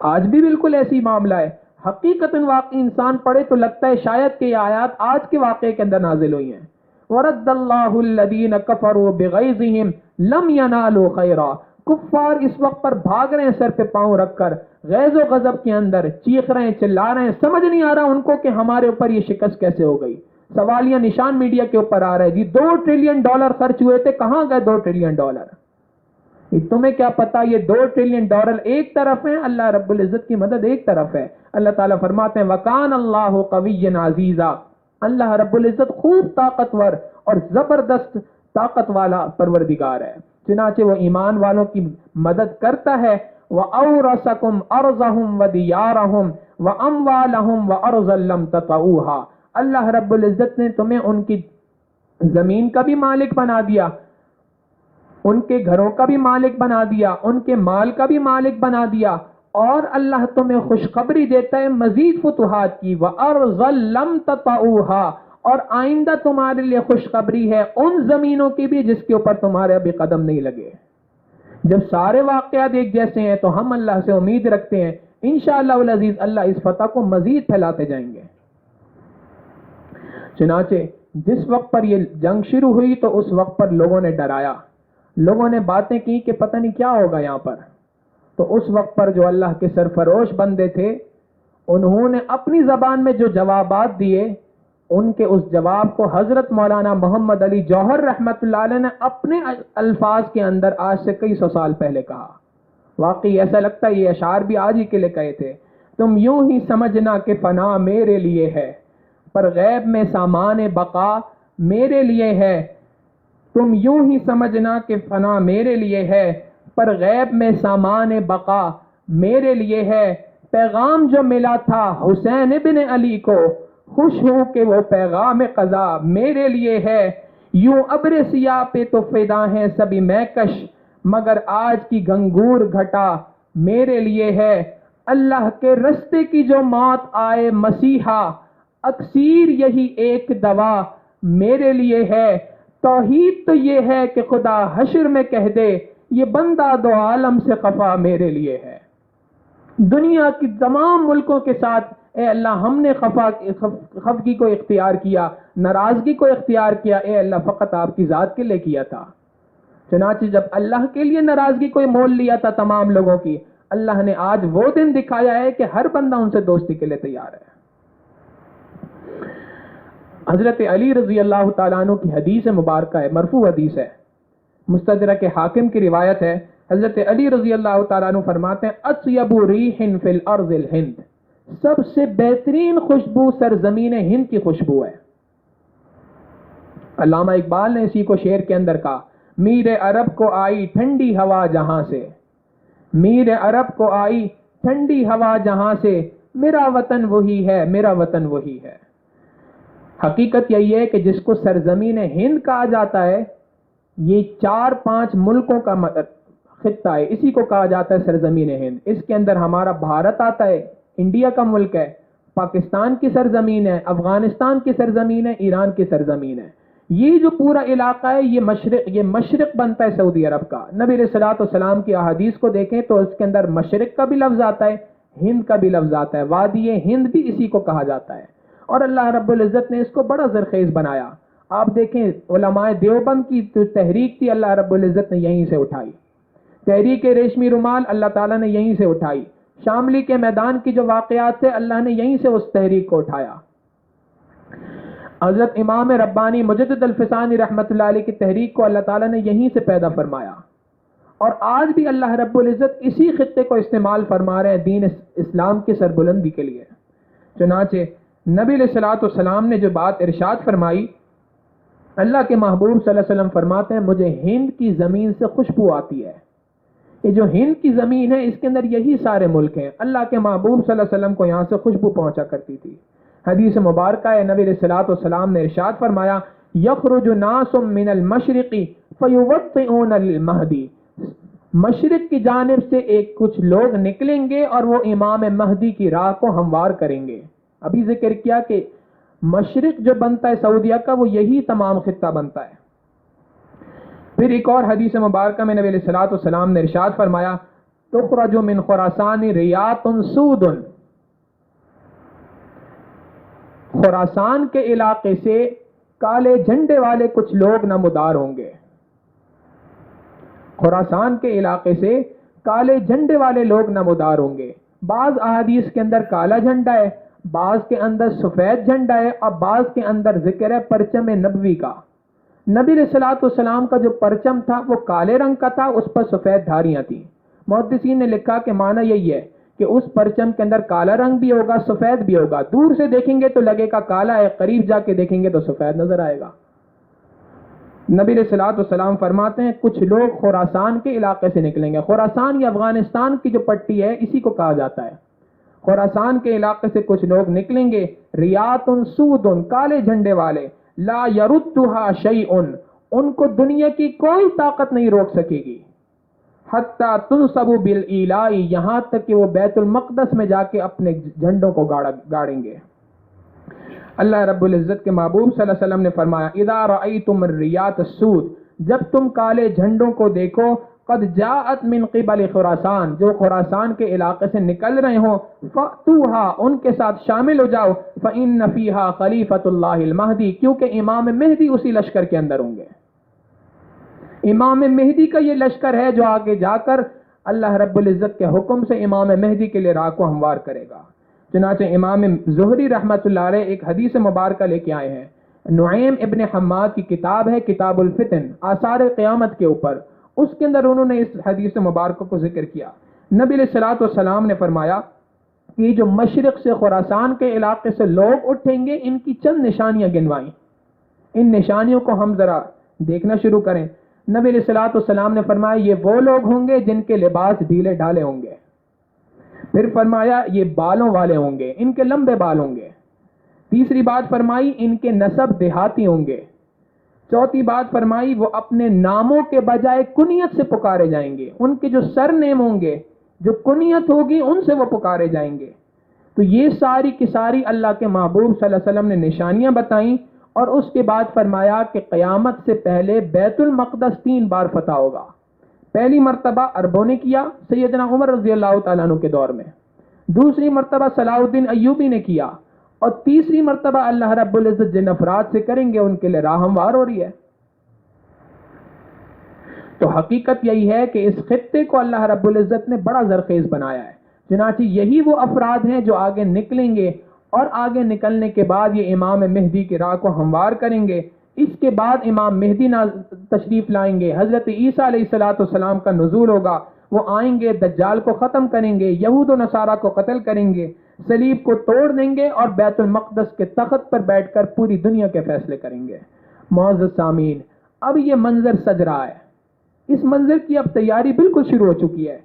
آج بھی بالکل ایسی معاملہ ہے. حقیقتاً واقعی انسان پڑھے تو لگتا ہے شاید کہ یہ آیات آج کے واقعے کے اندر نازل ہوئی ہیں. وَرَدَّ اللَّهُ الَّذِينَ كَفَرُوا بِغَيْظِهِمْ لَمْ يَنَالُوا خَيْرًا، کفار اس وقت پر بھاگ رہے ہیں سر پہ پاؤں رکھ کر، غیظ و غضب کے اندر چیخ رہے ہیں، چلا رہے ہیں، سمجھ نہیں آ رہا ان کو کہ ہمارے اوپر یہ شکست کیسے ہو گئی. سوالیہ نشان میڈیا کے اوپر آ رہا ہے جی $2 ٹریلین خرچ ہوئے تھے، کہاں گئے $2 ٹریلین؟ تمہیں کیا پتا یہ $2 ٹریلین ایک طرف ہے، اللہ رب العزت کی مدد ایک طرف ہے. اللہ تعالیٰ فرماتے ہیں وَكَانَ اللَّهُ قَوِيًّا عَزِيزًا، اللہ رب العزت خوب طاقتور اور زبردست طاقت والا پروردگار ہے. چنانچہ وہ ایمان والوں کی مدد کرتا ہے. وَأَوْرَثَكُمْ أَرْضَهُمْ وَدِيَارَهُمْ وَأَمْوَالَهُمْ وَأَرْضًا لَمْ تَطَئُوهَا، اللہ رب العزت نے تمہیں ان کی زمین کا بھی مالک بنا دیا، ان کے گھروں کا بھی مالک بنا دیا، ان کے مال کا بھی مالک بنا دیا، اور اللہ تمہیں خوشخبری دیتا ہے مزید فتوحات کی. وَأَرْضًا لَمْ تَطَئُوهَا، اور آئندہ تمہارے لیے خوشخبری ہے ان زمینوں کی بھی جس کے اوپر تمہارے ابھی قدم نہیں لگے. جب سارے واقعات ایک جیسے ہیں تو ہم اللہ سے امید رکھتے ہیں انشاءاللہ العزیز اللہ اس فتح کو مزید پھیلاتے جائیں گے. چنانچہ جس وقت پر یہ جنگ شروع ہوئی تو اس وقت پر لوگوں نے ڈرایا، لوگوں نے باتیں کی کہ پتہ نہیں کیا ہوگا یہاں پر. تو اس وقت پر جو اللہ کے سرفروش بندے تھے انہوں نے اپنی زبان میں جو جوابات دیے، ان کے اس جواب کو حضرت مولانا محمد علی جوہر رحمت اللہ علیہ نے اپنے الفاظ کے اندر آج سے کئی سو سال پہلے کہا. واقعی ایسا لگتا ہے یہ اشعار بھی آج ہی کے لیے کہے تھے. تم یوں ہی سمجھنا کہ فنا میرے لیے ہے، پر غیب میں سامان بقا میرے لیے ہے. تم یوں ہی سمجھنا کہ فنا میرے لیے ہے، پر غیب میں سامان بقا میرے لیے ہے. پیغام جو ملا تھا حسین ابن علی کو، خوش ہوں کہ وہ پیغام قضا میرے لیے ہے. یوں ابر سیاہ پہ تو فدا ہیں سبھی مہکش، مگر آج کی گنگور گھٹا میرے لیے ہے. اللہ کے رستے کی جو موت آئے مسیحا، اکثیر یہی ایک دوا میرے لیے ہے. توحید تو یہ ہے کہ خدا حشر میں کہہ دے یہ بندہ دو عالم سے خفا میرے لیے ہے. دنیا کی تمام ملکوں کے ساتھ اے اللہ ہم نے خفگی کو اختیار کیا، ناراضگی کو اختیار کیا، اے اللہ فقط آپ کی ذات کے لیے کیا تھا. چنانچہ جب اللہ کے لیے ناراضگی کو مول لیا تھا تمام لوگوں کی، اللہ نے آج وہ دن دکھایا ہے کہ ہر بندہ ان سے دوستی کے لیے تیار ہے. حضرت علی رضی اللہ تعالیٰ عنہ کی حدیث مبارکہ ہے، مرفوع حدیث ہے، مستدرک حاکم کی روایت ہے. حضرت علی رضی اللہ تعالیٰ عنہ فرماتے ہیں اطیب ریح فی الارض الہند، سب سے بہترین خوشبو سرزمین ہند کی خوشبو ہے. علامہ اقبال نے اسی کو شعر کے اندر کہا میر عرب کو آئی ٹھنڈی ہوا جہاں سے، میر عرب کو آئی ٹھنڈی ہوا جہاں سے، میرا وطن وہی ہے، میرا وطن وہی ہے. حقیقت یہی ہے کہ جس کو سرزمین ہند کہا جاتا ہے یہ 4-5 ملکوں کا خطہ ہے، اسی کو کہا جاتا ہے سرزمین ہند. اس کے اندر ہمارا بھارت آتا ہے، انڈیا کا ملک ہے، پاکستان کی سرزمین ہے، افغانستان کی سرزمین ہے، ایران کی سرزمین ہے. یہ جو پورا علاقہ ہے یہ مشرق بنتا ہے سعودی عرب کا. نبی علیہ الصلوۃ والسلام کی احادیث کو دیکھیں تو اس کے اندر مشرق کا بھی لفظ آتا ہے، ہند کا بھی لفظ آتا ہے، وادی ہند بھی اسی کو کہا جاتا ہے. اور اللہ رب العزت نے اس کو بڑا زرخیز بنایا. آپ دیکھیں علماء دیوبند کی جو تحریک تھی اللہ رب العزت نے یہیں سے اٹھائی. تحریک ریشمی رومال اللہ تعالیٰ نے یہیں سے اٹھائی. شاملی کے میدان کی جو واقعات تھے اللہ نے یہیں سے اس تحریک کو اٹھایا. حضرت امام ربانی مجدد الفسانی رحمت اللہ علیہ کی تحریک کو اللہ تعالیٰ نے یہیں سے پیدا فرمایا. اور آج بھی اللہ رب العزت اسی خطے کو استعمال فرما رہے ہیں دین اسلام کی سربلندی کے لیے. چنانچہ نبی علیہ الصلوۃ والسلام نے جو بات ارشاد فرمائی، اللہ کے محبوب صلی اللہ علیہ وسلم فرماتے ہیں مجھے ہند کی زمین سے خوشبو آتی ہے. یہ جو ہند کی زمین ہے اس کے اندر یہی سارے ملک ہیں. اللہ کے محبوب صلی اللہ علیہ وسلم کو یہاں سے خوشبو پہنچا کرتی تھی. حدیث مبارکہ ہے نبی علیہ الصلوۃ والسلام نے ارشاد فرمایا یخرج ناس من المشرق فیوطئون للمہدی، مشرق کی جانب سے کچھ لوگ نکلیں گے اور وہ امام مہدی کی راہ کو ہموار کریں گے. ابھی ذکر کیا کہ مشرق جو بنتا ہے سعودیہ کا وہ یہی تمام خطہ بنتا ہے. پھر ایک اور حدیث مبارکہ میں نبی علیہ الصلوۃ والسلام نے ارشاد فرمایا تخرج من خراسان ریاۃ سود، خراسان کے علاقے سے کالے جھنڈے والے کچھ لوگ نمودار ہوں گے. خراسان کے علاقے سے کالے جھنڈے والے لوگ نمودار ہوں گے. بعض احادیث کے اندر کالا جھنڈا ہے، بعض کے اندر سفید جھنڈا ہے، اور بعض کے اندر ذکر ہے پرچم نبوی کا. نبی علیہ الصلوۃ والسلام کا جو پرچم تھا وہ کالے رنگ کا تھا، اس پر سفید دھاریاں تھیں. محدثین نے لکھا کہ معنی یہی ہے کہ اس پرچم کے اندر کالا رنگ بھی ہوگا، سفید بھی ہوگا. دور سے دیکھیں گے تو لگے گا کالا ہے، قریب جا کے دیکھیں گے تو سفید نظر آئے گا. نبی علیہ الصلوۃ والسلام فرماتے ہیں کچھ لوگ خراسان کے علاقے سے نکلیں گے. خراسان یا افغانستان کی جو پٹی ہے اسی کو کہا جاتا ہے. خراسان کے علاقے سے کچھ لوگ نکلیں گے، ریاۃ سود، کالے جھنڈے والے، لا یردھا شیء، ان کو دنیا کی کوئی طاقت نہیں روک سکے گی. حتی تنصب بالایلاء، یہاں تک کہ وہ بیت المقدس میں جا کے اپنے جھنڈوں کو گاڑیں گے. اللہ رب العزت کے محبوب صلی اللہ علیہ وسلم نے فرمایا اذا رأیتم الریاۃ السود، جب تم کالے جھنڈوں کو دیکھو، قد جاءت من قبل خراسان، جو خراسان کے علاقے سے نکل رہے ہوں، فأتوها، ان کے ساتھ شامل ہو جاؤ، فإن فیہا خلیفۃ اللہ المہدی، کیونکہ امام مہدی اسی لشکر کے اندر ہوں گے. امام مہدی کا یہ لشکر ہے جو آگے جا کر اللہ رب العزت کے حکم سے امام مہدی کے لیے راہ کو ہموار کرے گا. چنانچہ امام زہری رحمۃ اللہ علیہ ایک حدیث مبارکہ لے کے آئے ہیں. نعیم ابن حماد کی کتاب ہے کتاب الفتن، آثار قیامت کے اوپر، اس کے اندر انہوں نے اس حدیث مبارکہ کو ذکر کیا. نبی علیہ الصلوۃ والسلام نے فرمایا کہ جو مشرق سے خراسان کے علاقے سے لوگ اٹھیں گے ان کی چند نشانیاں گنوائیں. ان نشانیوں کو ہم ذرا دیکھنا شروع کریں. نبی علیہ الصلوۃ والسلام نے فرمایا یہ وہ لوگ ہوں گے جن کے لباس ڈھیلے ڈھالے ہوں گے. پھر فرمایا یہ بالوں والے ہوں گے، ان کے لمبے بال ہوں گے. تیسری بات فرمائی ان کے نسب دیہاتی ہوں گے. چوتھی بات فرمائی وہ اپنے ناموں کے بجائے کنیت سے پکارے جائیں گے. ان کے جو سر نیم ہوں گے، جو کنیت ہوگی، ان سے وہ پکارے جائیں گے. تو یہ ساری کی ساری اللہ کے محبوب صلی اللہ علیہ وسلم نے نشانیاں بتائیں. اور اس کے بعد فرمایا کہ قیامت سے پہلے بیت المقدس 3 بار فتح ہوگا. پہلی مرتبہ عربوں نے کیا سیدنا عمر رضی اللہ تعالیٰ عنہ کے دور میں، دوسری مرتبہ صلاح الدین ایوبی نے کیا، اور تیسری مرتبہ اللہ رب العزت جن افراد سے کریں گے ان کے لیے راہ ہموار ہو رہی ہے. تو حقیقت یہی ہے کہ اس خطے کو اللہ رب العزت نے بڑا زرخیز بنایا ہے. چنانچہ یہی وہ افراد ہیں جو آگے نکلیں گے، اور آگے نکلنے کے بعد یہ امام مہدی کی راہ کو ہموار کریں گے. اس کے بعد امام مہدی تشریف لائیں گے، حضرت عیسیٰ علیہ الصلوۃ والسلام کا نزول ہوگا، وہ آئیں گے، دجال کو ختم کریں گے، یہود و نصارہ کو قتل کریں گے، صلیب کو توڑ دیں گے، اور بیت المقدس کے تخت پر بیٹھ کر پوری دنیا کے فیصلے کریں گے. معزز سامعین، اب یہ منظر سج رہا ہے. اس منظر کی اب تیاری بالکل شروع ہو چکی ہے.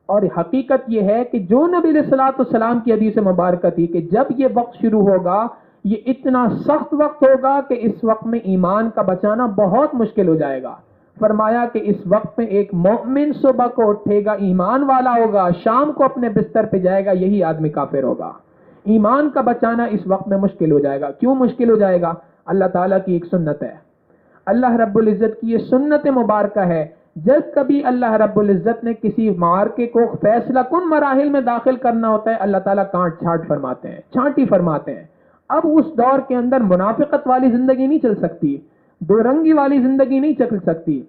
اور حقیقت یہ ہے کہ جو نبی علیہ الصلوۃ والسلام کی حدیث مبارکہ تھی کہ جب یہ وقت شروع ہوگا یہ اتنا سخت وقت ہوگا کہ اس وقت میں ایمان کا بچانا بہت مشکل ہو جائے گا. فرمایا کہ اس وقت میں ایک مومن صبح کو اٹھے گا ایمان والا ہوگا، شام کو اپنے بستر پہ جائے گا، یہی آدمی کافر ہوگا۔ ایمان کا بچانا اس وقت میں مشکل ہو جائے گا۔ کیوں مشکل ہو جائے گا؟ اللہ تعالیٰ کی ایک سنت ہے، اللہ رب العزت کی یہ سنت مبارکہ ہے، جب کبھی اللہ رب العزت نے کسی معرکے کو فیصلہ کن مراحل میں داخل کرنا ہوتا ہے، اللہ تعالیٰ کانٹ چھانٹ فرماتے ہیں، چھانٹی فرماتے ہیں۔ اب اس دور کے اندر منافقت والی زندگی نہیں چل سکتی، دو رنگی والی زندگی نہیں چل سکتی،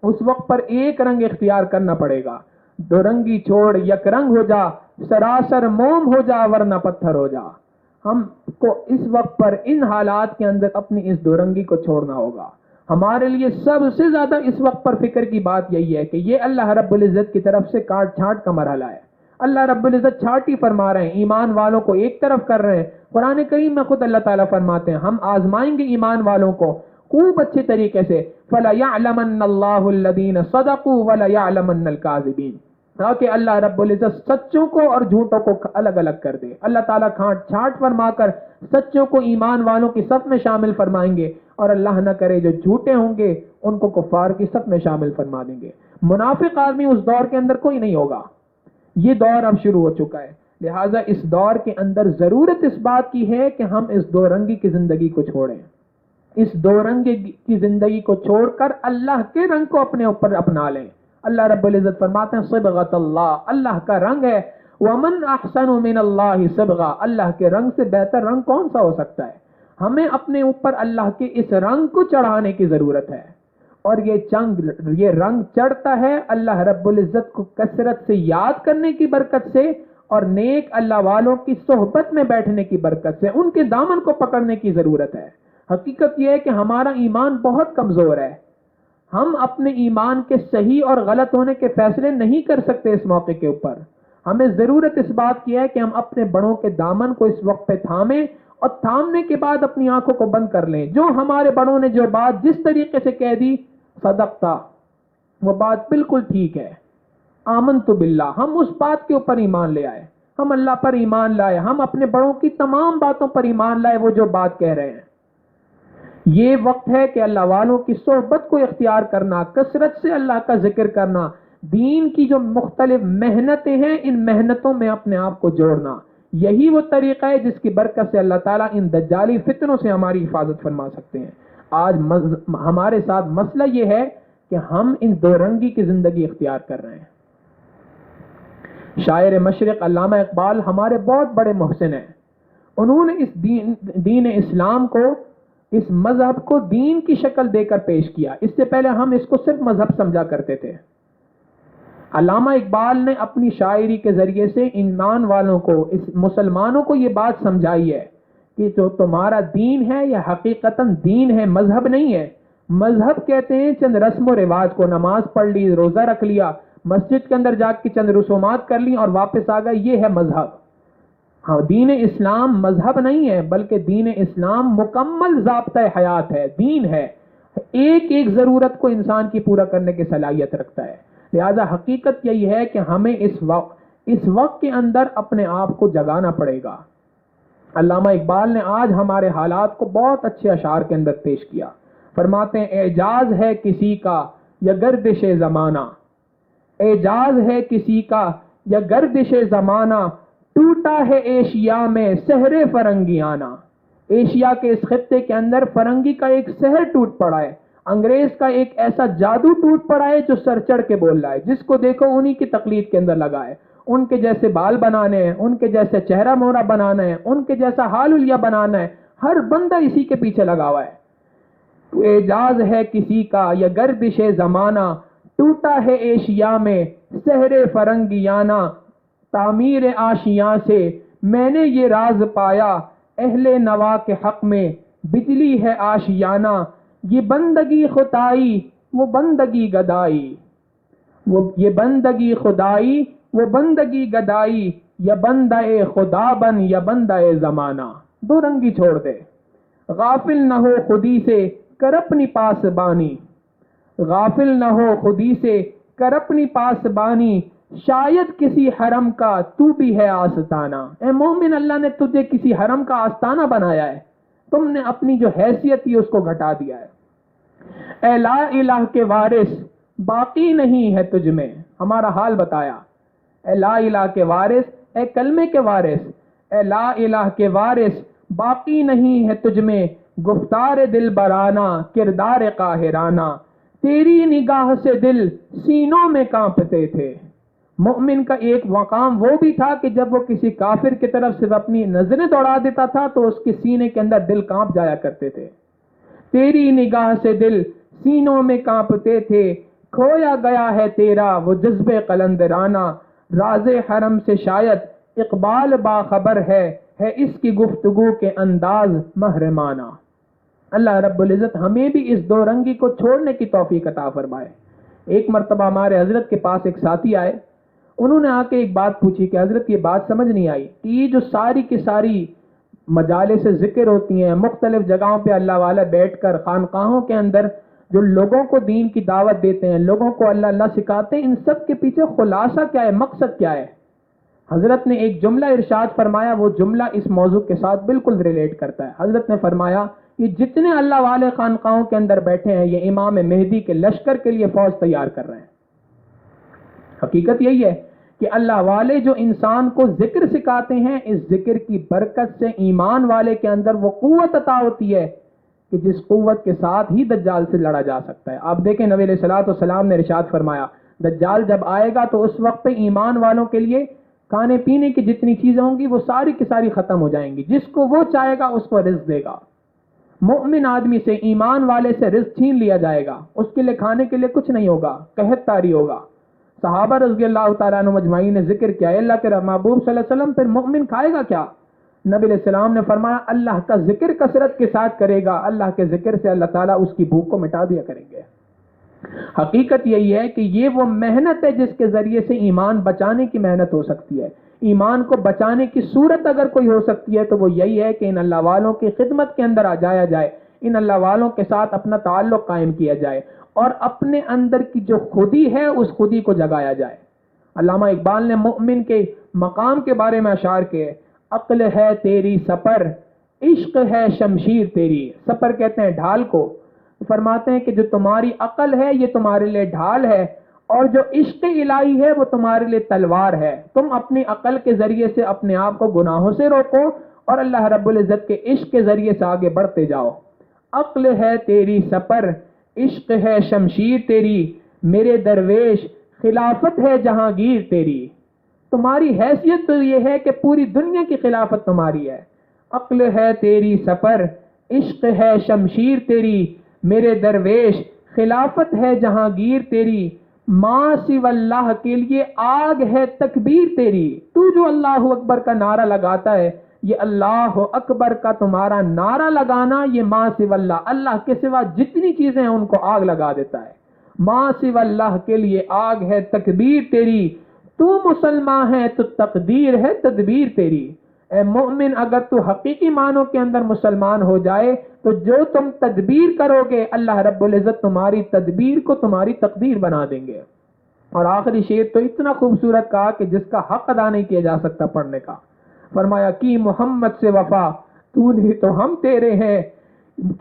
اس وقت پر ایک رنگ اختیار کرنا پڑے گا۔ دو رنگی چھوڑ یک رنگ ہو جا، سراسر موم ہو جا ورنہ پتھر ہو جا۔ ہم کو اس وقت پر ان حالات کے اندر اپنی اس دو رنگی کو چھوڑنا ہوگا۔ ہمارے لیے سب سے زیادہ اس وقت پر فکر کی بات یہی ہے کہ یہ اللہ رب العزت کی طرف سے کاٹ چھانٹ کا مرحلہ ہے۔ اللہ رب العزت چھانٹی فرما رہے ہیں، ایمان والوں کو ایک طرف کر رہے ہیں۔ قرآن کریم میں خود اللہ تعالیٰ فرماتے ہیں ہم آزمائیں گے ایمان والوں کو خوب اچھے طریقے سے، فَلَيَعْلَمَنَّ اللَّهُ الَّذِينَ صَدَقُوا وَلَيَعْلَمَنَّ الْكَاذِبِينَ، تاکہ اللہ رب العزت سچوں کو اور جھوٹوں کو الگ الگ کر دے۔ اللہ تعالیٰ کھانٹ چھانٹ فرما کر سچوں کو ایمان والوں کی صف میں شامل فرمائیں گے، اور اللہ نہ کرے جو جھوٹے ہوں گے ان کو کفار کی صف میں شامل فرما دیں گے۔ منافق آدمی اس دور کے اندر کوئی نہیں ہوگا۔ یہ دور اب شروع ہو چکا ہے، لہٰذا اس دور کے اندر ضرورت اس بات کی ہے کہ ہم اس دو رنگی کی زندگی کو چھوڑیں، اس دو رنگی کی زندگی کو چھوڑ کر اللہ کے رنگ کو اپنے اوپر اپنا لیں۔ اللہ رب العزت فرماتے ہیں صبغۃ اللہ، اللہ کا رنگ ہے، ومن احسن من اللہ صبغہ، اللہ کے رنگ سے بہتر رنگ کون سا ہو سکتا ہے؟ ہمیں اپنے اوپر اللہ کے اس رنگ کو چڑھانے کی ضرورت ہے، اور یہ رنگ چڑھتا ہے اللہ رب العزت کو کثرت سے یاد کرنے کی برکت سے، اور نیک اللہ والوں کی صحبت میں بیٹھنے کی برکت سے، ان کے دامن کو پکڑنے کی ضرورت ہے۔ حقیقت یہ ہے کہ ہمارا ایمان بہت کمزور ہے، ہم اپنے ایمان کے صحیح اور غلط ہونے کے فیصلے نہیں کر سکتے۔ اس موقع کے اوپر ہمیں ضرورت اس بات کی ہے کہ ہم اپنے بڑوں کے دامن کو اس وقت پہ تھامیں، اور تھامنے کے بعد اپنی آنکھوں کو بند کر لیں۔ جو ہمارے بڑوں نے جو بات جس طریقے سے کہہ دی، صدقتا، وہ بات بالکل ٹھیک ہے، آمنت باللہ، ہم اس بات کے اوپر ایمان لے آئے، ہم اللہ پر ایمان لائے، ہم اپنے بڑوں کی تمام باتوں پر ایمان لائے، وہ جو بات کہہ رہے ہیں۔ یہ وقت ہے کہ اللہ والوں کی صحبت کو اختیار کرنا، کثرت سے اللہ کا ذکر کرنا، دین کی جو مختلف محنتیں ہیں ان محنتوں میں اپنے آپ کو جوڑنا، یہی وہ طریقہ ہے جس کی برکت سے اللہ تعالیٰ ان دجالی فتنوں سے ہماری حفاظت فرما سکتے ہیں۔ آج ہمارے ساتھ مسئلہ یہ ہے کہ ہم ان دو رنگی کی زندگی اختیار کر رہے ہیں۔ شاعر مشرق علامہ اقبال ہمارے بہت بڑے محسن ہیں، انہوں نے اس دین اسلام کو، اس مذہب کو دین کی شکل دے کر پیش کیا۔ اس سے پہلے ہم اس کو صرف مذہب سمجھا کرتے تھے۔ علامہ اقبال نے اپنی شاعری کے ذریعے سے ایمان والوں کو، اس مسلمانوں کو یہ بات سمجھائی ہے کہ جو تمہارا دین ہے یہ حقیقتاً دین ہے، مذہب نہیں ہے۔ مذہب کہتے ہیں چند رسم و رواج کو، نماز پڑھ لی، روزہ رکھ لیا، مسجد کے اندر جا کے چند رسومات کر لی اور واپس آ گئے، یہ ہے مذہب۔ ہاں، دین اسلام مذہب نہیں ہے، بلکہ دین اسلام مکمل ضابطۂ حیات ہے، دین ہے، ایک ایک ضرورت کو انسان کی پورا کرنے کی صلاحیت رکھتا ہے۔ لہذا حقیقت یہی ہے کہ ہمیں اس وقت کے اندر اپنے آپ کو جگانا پڑے گا۔ علامہ اقبال نے آج ہمارے حالات کو بہت اچھے اشعار کے اندر پیش کیا۔ فرماتے ہیں اعجاز ہے کسی کا یا گردش زمانہ، اعجاز ہے کسی کا یا گردش زمانہ، ٹوٹا ہے ایشیا میں سحر فرنگیانہ۔ ایشیا کے اس خطے کے اندر فرنگی کا ایک سحر ٹوٹ پڑا ہے، انگریز کا ایک ایسا جادو ٹوٹ پڑا ہے جو سر چڑھ کے بول رہا ہے، جس کو دیکھو انہی کی تقلید کے اندر لگا ہے، ان کے جیسے بال بنانے ہیں، ان کے جیسے چہرہ مورا بنانا ہے، ان کے جیسا حال الیا بنانا ہے، ہر بندہ اسی کے پیچھے لگا ہوا ہے۔ تو اعجاز ہے کسی کا یا گردش زمانہ، ٹوٹا ہے ایشیا میں سحر فرنگیانہ، تعمیر آشیاں سے میں نے یہ راز پایا، اہل نوا کے حق میں بجلی ہے آشیانہ، یہ بندگی خدائی وہ بندگی گدائی، یہ بندگی خدائی وہ بندگی گدائی، یا بندہ خدا بن یا بندہ زمانہ۔ دو رنگی چھوڑ دے، غافل نہ ہو خودی سے کر اپنی پاسبانی، غافل نہ ہو خودی سے کر اپنی پاسبانی، شاید کسی حرم کا تو بھی ہے آستانہ۔ اے مومن، اللہ نے تجھے کسی حرم کا آستانہ بنایا ہے، تم نے اپنی جو حیثیت تھی اس کو گھٹا دیا ہے۔ اے لا الہ کے وارث باقی نہیں ہے تجھ میں، ہمارا حال بتایا، اے لا الہ کے وارث، اے کلمے کے وارث، اے لا الہ کے وارث باقی نہیں ہے تجھ میں گفتار دل برانہ کردار قاہرانہ، تیری نگاہ سے دل سینوں میں کانپتے تھے۔ مومن کا ایک مقام وہ بھی تھا کہ جب وہ کسی کافر کی طرف سے اپنی نظریں دوڑا دیتا تھا تو اس کے سینے کے اندر دل کانپ جایا کرتے تھے۔ تیری نگاہ سے دل سینوں میں کانپتے تھے، کھویا گیا ہے تیرا وہ جذبے قلندرانہ، راز حرم سے شاید اقبال باخبر ہے اس کی گفتگو کے انداز محرمانہ۔ اللہ رب العزت ہمیں بھی اس دو رنگی کو چھوڑنے کی توفیق عطا فرمائے۔ ایک مرتبہ ہمارے حضرت کے پاس ایک ساتھی آئے، انہوں نے آ کے ایک بات پوچھی کہ حضرت یہ بات سمجھ نہیں آئی کہ یہ جو ساری کی ساری مجالس سے ذکر ہوتی ہیں، مختلف جگہوں پہ اللہ والے بیٹھ کر خانقاہوں کے اندر جو لوگوں کو دین کی دعوت دیتے ہیں، لوگوں کو اللہ اللہ سکھاتے ہیں، ان سب کے پیچھے خلاصہ کیا ہے، مقصد کیا ہے؟ حضرت نے ایک جملہ ارشاد فرمایا، وہ جملہ اس موضوع کے ساتھ بالکل ریلیٹ کرتا ہے۔ حضرت نے فرمایا کہ جتنے اللہ والے خانقاہوں کے اندر بیٹھے ہیں یہ امام مہدی کے لشکر کے لیے فوج تیار کر رہے ہیں۔ حقیقت یہی ہے کہ اللہ والے جو انسان کو ذکر سکھاتے ہیں، اس ذکر کی برکت سے ایمان والے کے اندر وہ قوت عطا ہوتی ہے کہ جس قوت کے ساتھ ہی دجال سے لڑا جا سکتا ہے۔ آپ دیکھیں نبی علیہ الصلوۃ والسلام نے ارشاد فرمایا دجال جب آئے گا تو اس وقت پہ ایمان والوں کے لیے کھانے پینے کی جتنی چیزیں ہوں گی وہ ساری کی ساری ختم ہو جائیں گی، جس کو وہ چاہے گا اس کو رزق دے گا۔ مؤمن آدمی سے، ایمان والے سے رزق چھین لیا جائے گا، اس کے لیے کھانے کے لیے کچھ نہیں ہوگا، قحط طاری ہوگا۔ صحابہ رضی اللہ تعالیٰ عنہ مجمعین نے ذکر کیا، اللہ کے محبوب صلی اللہ علیہ وسلم پھر مؤمن کھائے گا کیا؟ نبی علیہ السلام نے فرمایا اللہ کا ذکر کثرت کے ساتھ کرے گا، اللہ کے ذکر سے اللہ تعالیٰ اس کی بھوک کو مٹا دیا کریں گے۔ حقیقت یہی ہے کہ یہ وہ محنت ہے جس کے ذریعے سے ایمان بچانے کی محنت ہو سکتی ہے۔ ایمان کو بچانے کی صورت اگر کوئی ہو سکتی ہے تو وہ یہی ہے کہ ان اللہ والوں کی خدمت کے اندر آ جایا جائے، ان اللہ والوں کے ساتھ اپنا تعلق قائم کیا جائے اور اپنے اندر کی جو خودی ہے اس خودی کو جگایا جائے۔ علامہ اقبال نے مومن کے مقام کے بارے میں اشعار کیے، عقل ہے تیری سپر، عشق ہے شمشیر تیری۔ سپر کہتے ہیں ڈھال کو، فرماتے ہیں کہ جو تمہاری عقل ہے یہ تمہارے لیے ڈھال ہے اور جو عشق الہی ہے وہ تمہارے لیے تلوار ہے۔ تم اپنی عقل کے ذریعے سے اپنے آپ کو گناہوں سے روکو اور اللہ رب العزت کے عشق کے ذریعے سے آگے بڑھتے جاؤ۔ عقل ہے تیری سپر، عشق ہے شمشیر تیری، میرے درویش خلافت ہے جہانگیر تیری۔ تمہاری حیثیت تو یہ ہے کہ پوری دنیا کی خلافت تمہاری ہے۔ عقل ہے تیری سپر، عشق ہے شمشیر تیری، میرے درویش خلافت ہے جہانگیر تیری، ماں سوی اللہ کے لیے آگ ہے تکبیر تیری۔ تو جو اللہ اکبر کا نعرہ لگاتا ہے، یہ اللہ اکبر کا تمہارا نعرہ لگانا یہ ماں سوی اللہ کے سوا جتنی چیزیں ہیں ان کو آگ لگا دیتا ہے۔ ماں سوی اللہ کے لیے آگ ہے تکبیر تیری، تو مسلمان ہے تو تقدیر ہے تدبیر تیری۔ اے مومن اگر تو حقیقی معنوں کے اندر مسلمان ہو جائے تو جو تم تدبیر کرو گے اللہ رب العزت تمہاری تدبیر کو تمہاری تقدیر بنا دیں گے۔ اور آخری شعر تو اتنا خوبصورت کہا کہ جس کا حق ادا نہیں کیا جا سکتا پڑھنے کا۔ فرمایا کی محمد سے وفا تو نے تو ہم تیرے ہیں،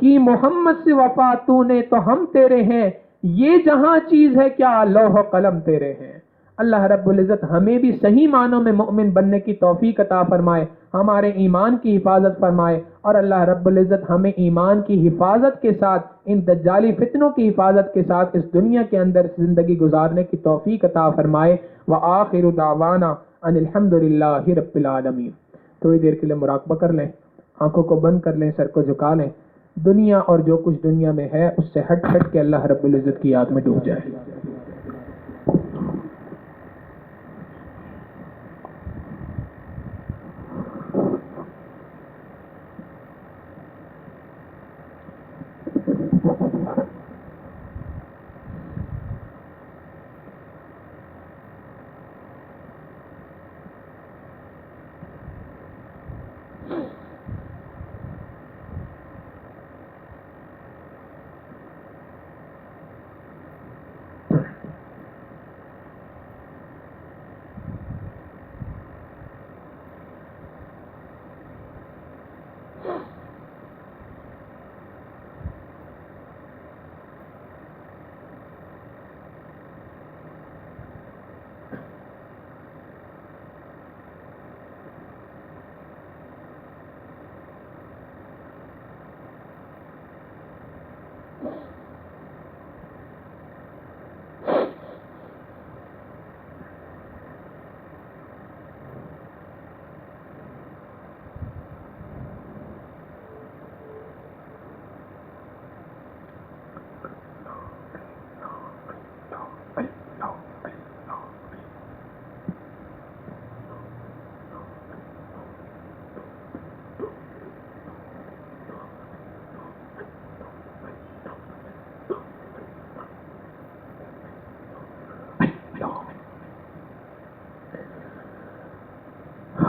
کی محمد سے وفا تو نے تو ہم تیرے ہیں، یہ جہاں چیز ہے کیا لوح و قلم تیرے ہیں۔ اللہ رب العزت ہمیں بھی صحیح معنوں میں مؤمن بننے کی توفیق عطا فرمائے، ہمارے ایمان کی حفاظت فرمائے اور اللہ رب العزت ہمیں ایمان کی حفاظت کے ساتھ ان دجالی فتنوں کی حفاظت کے ساتھ اس دنیا کے اندر زندگی گزارنے کی توفیق عطا فرمائے۔ وآخر دعوانا ان الحمدللہ رب العالمین۔ تھوڑی دیر کے لیے مراقبہ کر لیں، آنکھوں کو بند کر لیں، سر کو جھکا لیں، دنیا اور جو کچھ دنیا میں ہے اس سے ہٹ کے اللہ رب العزت کی یاد میں ڈوب جائے۔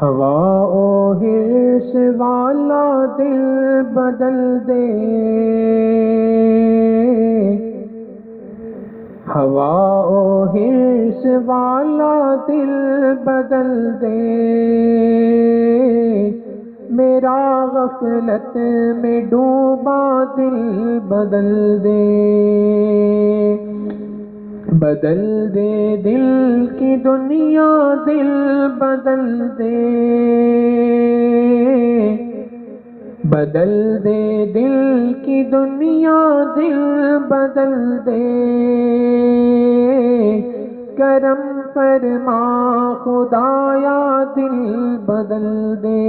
ہوا و حرص والا دل بدل دے، ہوا و حرص والا دل بدل دے، میرا غفلت میں ڈوبا دل بدل دے، بدل دے دل کی دنیا دل بدل دے، بدل دے دل کی دنیا دل بدل دے، کرم فرما خدایا دل بدل دے،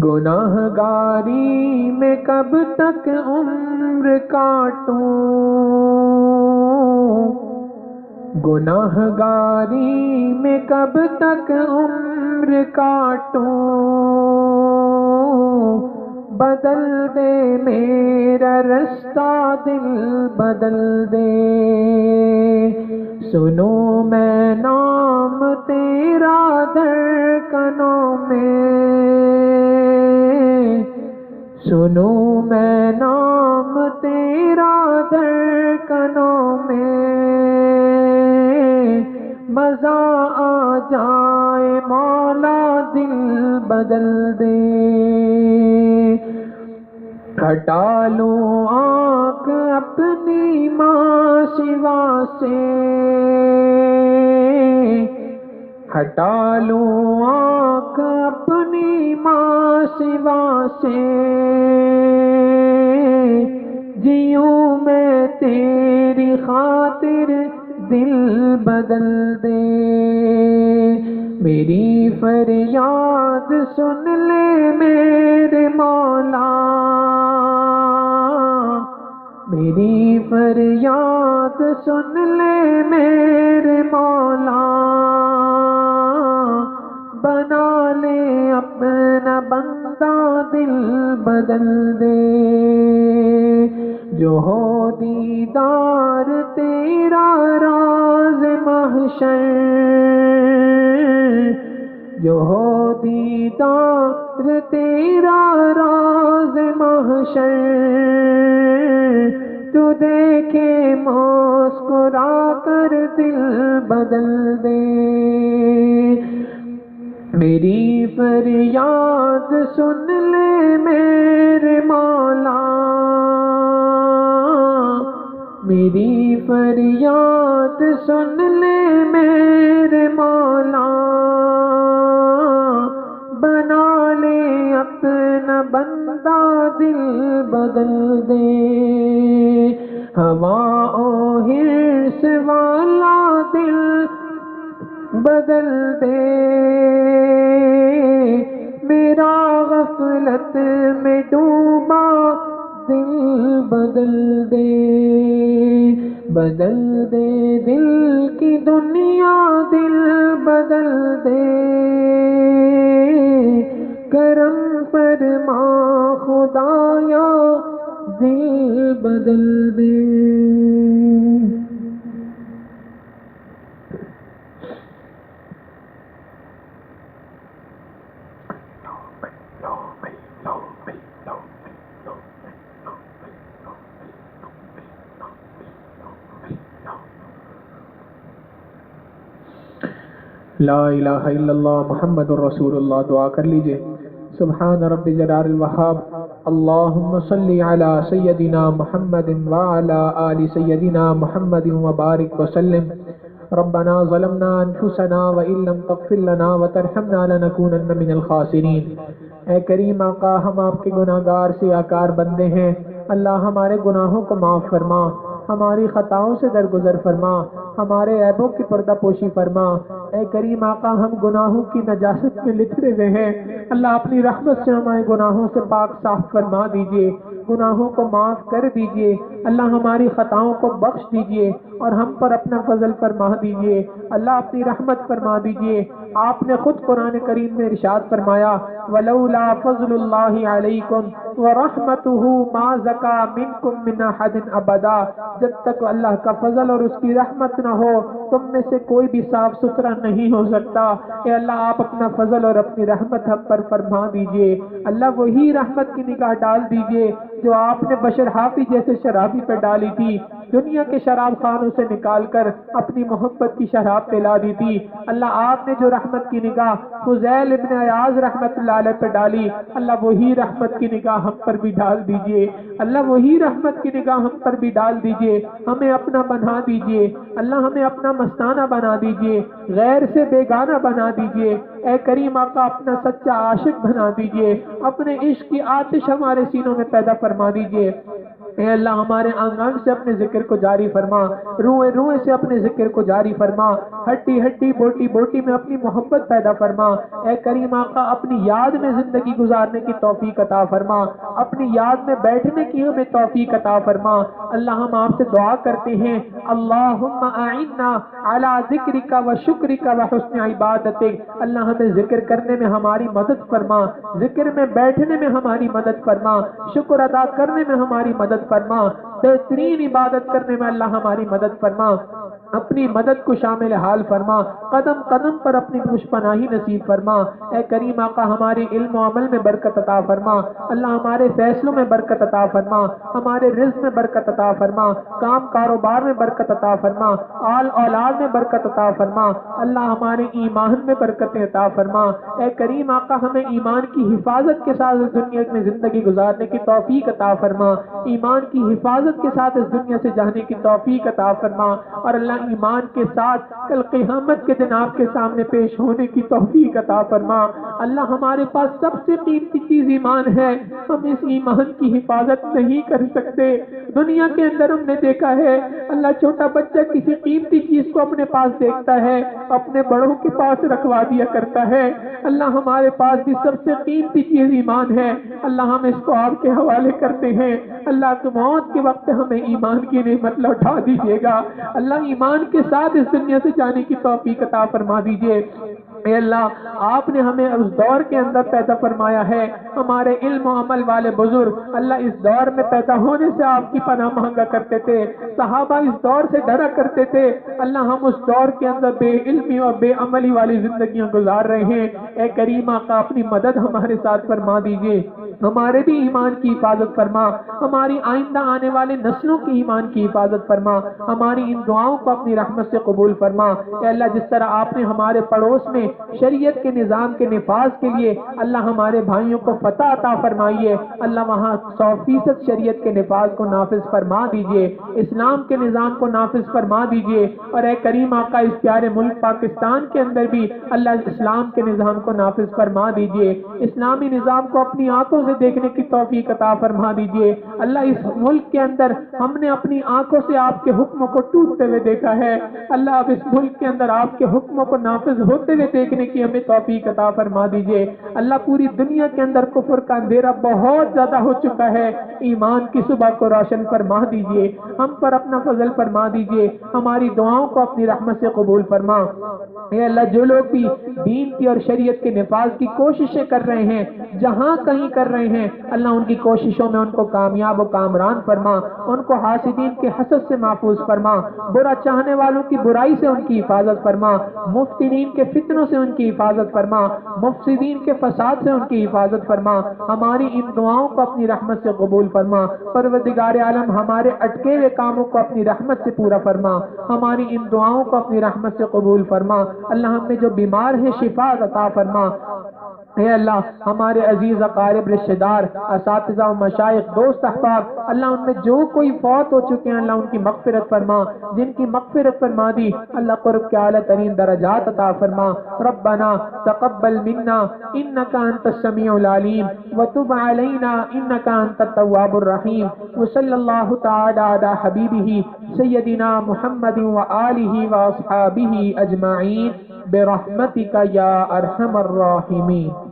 گناہ گاری میں کب تک عمر کاٹوں، گناہ گاری میں کب تک عمر کاٹوں، بدل دے میرا رستہ دل بدل دے، سنو میں نام تیرا دھڑکنوں میں، سنو میں نام تیرا دھڑکنوں میں، مزہ آ جائے مولا دل بدل دے، ہٹا لوں آنکھ اپنی ماں سوا سے، ہٹا لوں آنکھ اپنی ماں سوا سے، جیوں میں تیری خاطر دل بدل دے، میری فریاد سن لے میرے مولا، میری فریاد سن لے میرے مولا، بنا لے اپنا بندہ دل بدل دے، جو ہو دیدار تیرا راز محشر، جو ہو دیدار تیرا راز محشر، تو دیکھے مسکرا کر دل بدل دے، میری فریاد سن لے میرے مولا، میری فریاد سن لے میرے مولا، بنا لے اپنا بندہ دل بدل دے، ہوا و حرص والا دل بدل دے، میرا غفلت میں ڈوبا دل بدل دے، بدل دے دل کی دنیا دل بدل دے، کرم فرما خدایا دل بدل دے۔ لا الہ الا اللہ محمد الرسول اللہ۔ دعا کر لیجئے۔ سبحان رب جلال الوہاب، اللہم صلی علی سیدنا محمد وعلی آل سیدنا محمد وبارک وسلم۔ ربنا ظلمنا انفسنا وان لم تغفر لنا وترحمنا لنکونن من الخاسرین۔ اے کریم آقا، ہم آپ کے گناہگار سیاکار بندے ہیں، اللہ ہمارے گناہوں کو معاف فرما، ہماری خطاؤں سے درگزر فرما، ہمارے عیبوں کی پردہ پوشی فرما۔ اے کریم آقا، ہم گناہوں کی نجاست میں لتھڑے ہوئے ہیں، اللہ اپنی رحمت سے ہمارے گناہوں سے پاک صاف فرما دیجئے، گناہوں کو معاف کر دیجئے، اللہ ہماری خطاؤں کو بخش دیجئے اور ہم پر اپنا فضل فرما دیجئے، اللہ اپنی رحمت فرما دیجئے۔ آپ نے خود قرآن کریم میں ارشاد فرمایا وَلَوْلَا فَضْلُ اللَّهِ عَلَيْكُمْ وَرَحْمَتُهُ مَا زَكَى مِنْكُمْ مِنْ أَحَدٍ أَبَدًا، جب تک اللہ کا فضل اور اس کی رحمت نہ ہو تم میں سے کوئی بھی صاف ستھرا نہیں ہو سکتا۔ اے اللہ آپ اپنا فضل اور اپنی رحمت ہم پر فرما دیجئے۔ اللہ وہی رحمت کی نگاہ ڈال دیجئے جو آپ نے بشر حافظ جیسے شرابی پہ ڈالی تھی، دنیا کے شراب خانوں سے نکال کر اپنی محبت کی شراب پلا دی تھی۔ اللہ آپ نے جو رحمت کی نگاہ فضیل ابن عیاض رحمت اللہ علیہ پہ ڈالی، اللہ وہی رحمت کی نگاہ ہم پر بھی ڈال دیجئے۔ اللہ وہی رحمت کی نگاہ ہم پر بھی ڈال دیجئے، ہمیں اپنا بنا دیجئے۔ اللہ ہمیں اپنا مستانہ بنا دیجئے، غیر سے بیگانہ بنا دیجئے۔ اے کریم آقا اپنا سچا عاشق بنا دیجئے، اپنے عشق کی آتش ہمارے سینوں میں پیدا فرما دیجئے۔ اے اللہ ہمارے آنگ آنگ سے اپنے ذکر کو جاری فرما، روئے روئے سے اپنے ذکر کو جاری فرما، ہڈی ہڈی بوٹی بوٹی میں اپنی محبت پیدا فرما۔ اے کریم آقا اپنی یاد میں زندگی گزارنے کی توفیق عطا فرما، اپنی یاد میں بیٹھنے کی ہمیں توفیق عطا فرما۔ اللہ ہم آپ سے دعا کرتے ہیں اللہم اعنا علی ذکرک و شکرک و حسن عبادتک، اللہ ہمیں ذکر کرنے میں ہماری مدد فرما، ذکر میں بیٹھنے میں ہماری مدد فرما، شکر ادا کرنے میں ہماری مدد فرما، بہترین عبادت کرنے میں اللہ ہماری مدد فرما، اپنی مدد کو شامل حال فرما، قدم قدم پر اپنی پشپناہی نصیب فرما۔ اے کریم آقا ہمارے علم و عمل میں برکت عطا فرما، اللہ ہمارے فیصلوں میں برکت عطا فرما، ہمارے رزق میں برکت عطا فرما، کام کاروبار میں برکت عطا فرما، آل اولاد میں برکت عطا فرما، اللہ ہمارے ایمان میں برکت عطا فرما۔ اے کریم آقا ہمیں ایمان کی حفاظت کے ساتھ اس دنیا میں زندگی گزارنے کی توفیق عطا فرما، ایمان کی حفاظت کے ساتھ اس دنیا سے جانے کی توفیق عطا فرما، اور اللہ ایمان کے ساتھ کل قیامت کے دن آپ کے سامنے پیش ہونے کی توفیق عطا فرما۔ اللہ ہمارے پاس سب سے قیمتی چیز ایمان ہے، ہم اس ایمان کی حفاظت نہیں کر سکتے۔ دنیا کے اندر ہم نے دیکھا ہے اللہ چھوٹا بچہ کسی قیمتی چیز کو اپنے پاس دیکھتا ہے اپنے بڑوں کے پاس رکھوا دیا کرتا ہے، اللہ ہمارے پاس بھی سب سے قیمتی چیز ایمان ہے، اللہ ہم اس کو آپ کے حوالے کرتے ہیں۔ اللہ کی موت کے وقت ہمیں ایمان کی نعمت لوٹا دیجیے گا، اللہ ایمان کے ساتھ اس دنیا سے جانے کی توفیق عطا فرما دیجیے۔ اے اللہ آپ نے ہمیں اس دور کے اندر پیدا فرمایا ہے، ہمارے علم و عمل والے بزرگ اللہ اس دور میں پیدا ہونے سے آپ کی پناہ مانگا کرتے تھے، صحابہ اس دور سے ڈرا کرتے تھے، اللہ ہم اس دور کے اندر بے علمی اور بے عملی والی زندگیاں گزار رہے ہیں۔ اے کریم آقا اپنی مدد ہمارے ساتھ فرما دیجیے، ہمارے بھی ایمان کی حفاظت فرما، ہماری آئندہ آنے والے نسلوں کی ایمان کی حفاظت فرما، ہماری ان دعاؤں کو اپنی رحمت سے قبول فرما۔ اے اللہ جس طرح آپ نے ہمارے پڑوس میں شریعت کے نظام کے نفاذ کے لیے اللہ ہمارے بھائیوں کو فتح عطا فرمائیے، اللہ وہاں 100% شریعت کے نفاذ کو نافذ فرما دیجئے، اسلام کے نظام کو نافذ فرما دیجئے، اور اے کریم آقا اس پیارے ملک پاکستان کے اندر بھی اللہ اسلام کے نظام کو نافذ فرما دیجئے، اسلامی نظام کو اپنی آنکھوں سے دیکھنے کی توفیق عطا فرما دیجئے۔ اللہ اس ملک کے اندر ہم نے اپنی آنکھوں سے آپ کے حکموں کو ٹوٹتے ہوئے دیکھا ہے، اللہ اب اس ملک کے اندر آپ کے حکموں کو نافذ ہوتے ہوئے دیکھنے کی ہمیں توفیق عطا فرما دیجئے۔ اللہ پوری دنیا کے اندر کفر کا اندھیرا بہت زیادہ ہو چکا ہے، ایمان کی صبح کو روشن فرما دیجئے، ہم پر اپنا فضل فرما دیجئے، ہماری دعاؤں کو اپنی رحمت سے قبول فرما۔ اے اللہ جو لوگ بھی دین کی اور شریعت کے نفاذ کی کوششیں کر رہے ہیں، جہاں کہیں کر رہے ہیں، اللہ ان کی کوششوں میں ان کو کامیاب و کامران فرما، ان کو حاسدین کے حسد سے محفوظ فرما، برا چاہنے والوں کی برائی سے ان کی حفاظت فرما، مفتنین کے فتنوں سے ان کی حفاظت فرما، مفسدین کے فساد سے ان کی حفاظت فرما، ہماری ان دعاؤں کو اپنی رحمت سے قبول فرما۔ پروردگار عالم ہمارے اٹکے ہوئے کاموں کو اپنی رحمت سے پورا فرما، ہماری ان دعاؤں کو اپنی رحمت سے قبول فرما۔ اللہ ہم میں جو بیمار ہیں شفا عطا فرما۔ اے اللہ ہمارے عزیز اقارب رشتہ دار اساتذہ و مشائخ دوست احباب اللہ ان میں جو کوئی فوت ہو چکے ہیں اللہ ان کی مغفرت فرما، جن کی مغفرت فرما دی اللہ قرب کے اعلیٰ ترین درجات عطا فرما۔ ربنا تقبل منا انك انت السميع العليم وتب علينا انك انت التواب الرحيم وصلى الله تعالى على حبيبه سيدنا محمد وآله وأصحابه أجمعين برحمتك يا أرحم الراحمين۔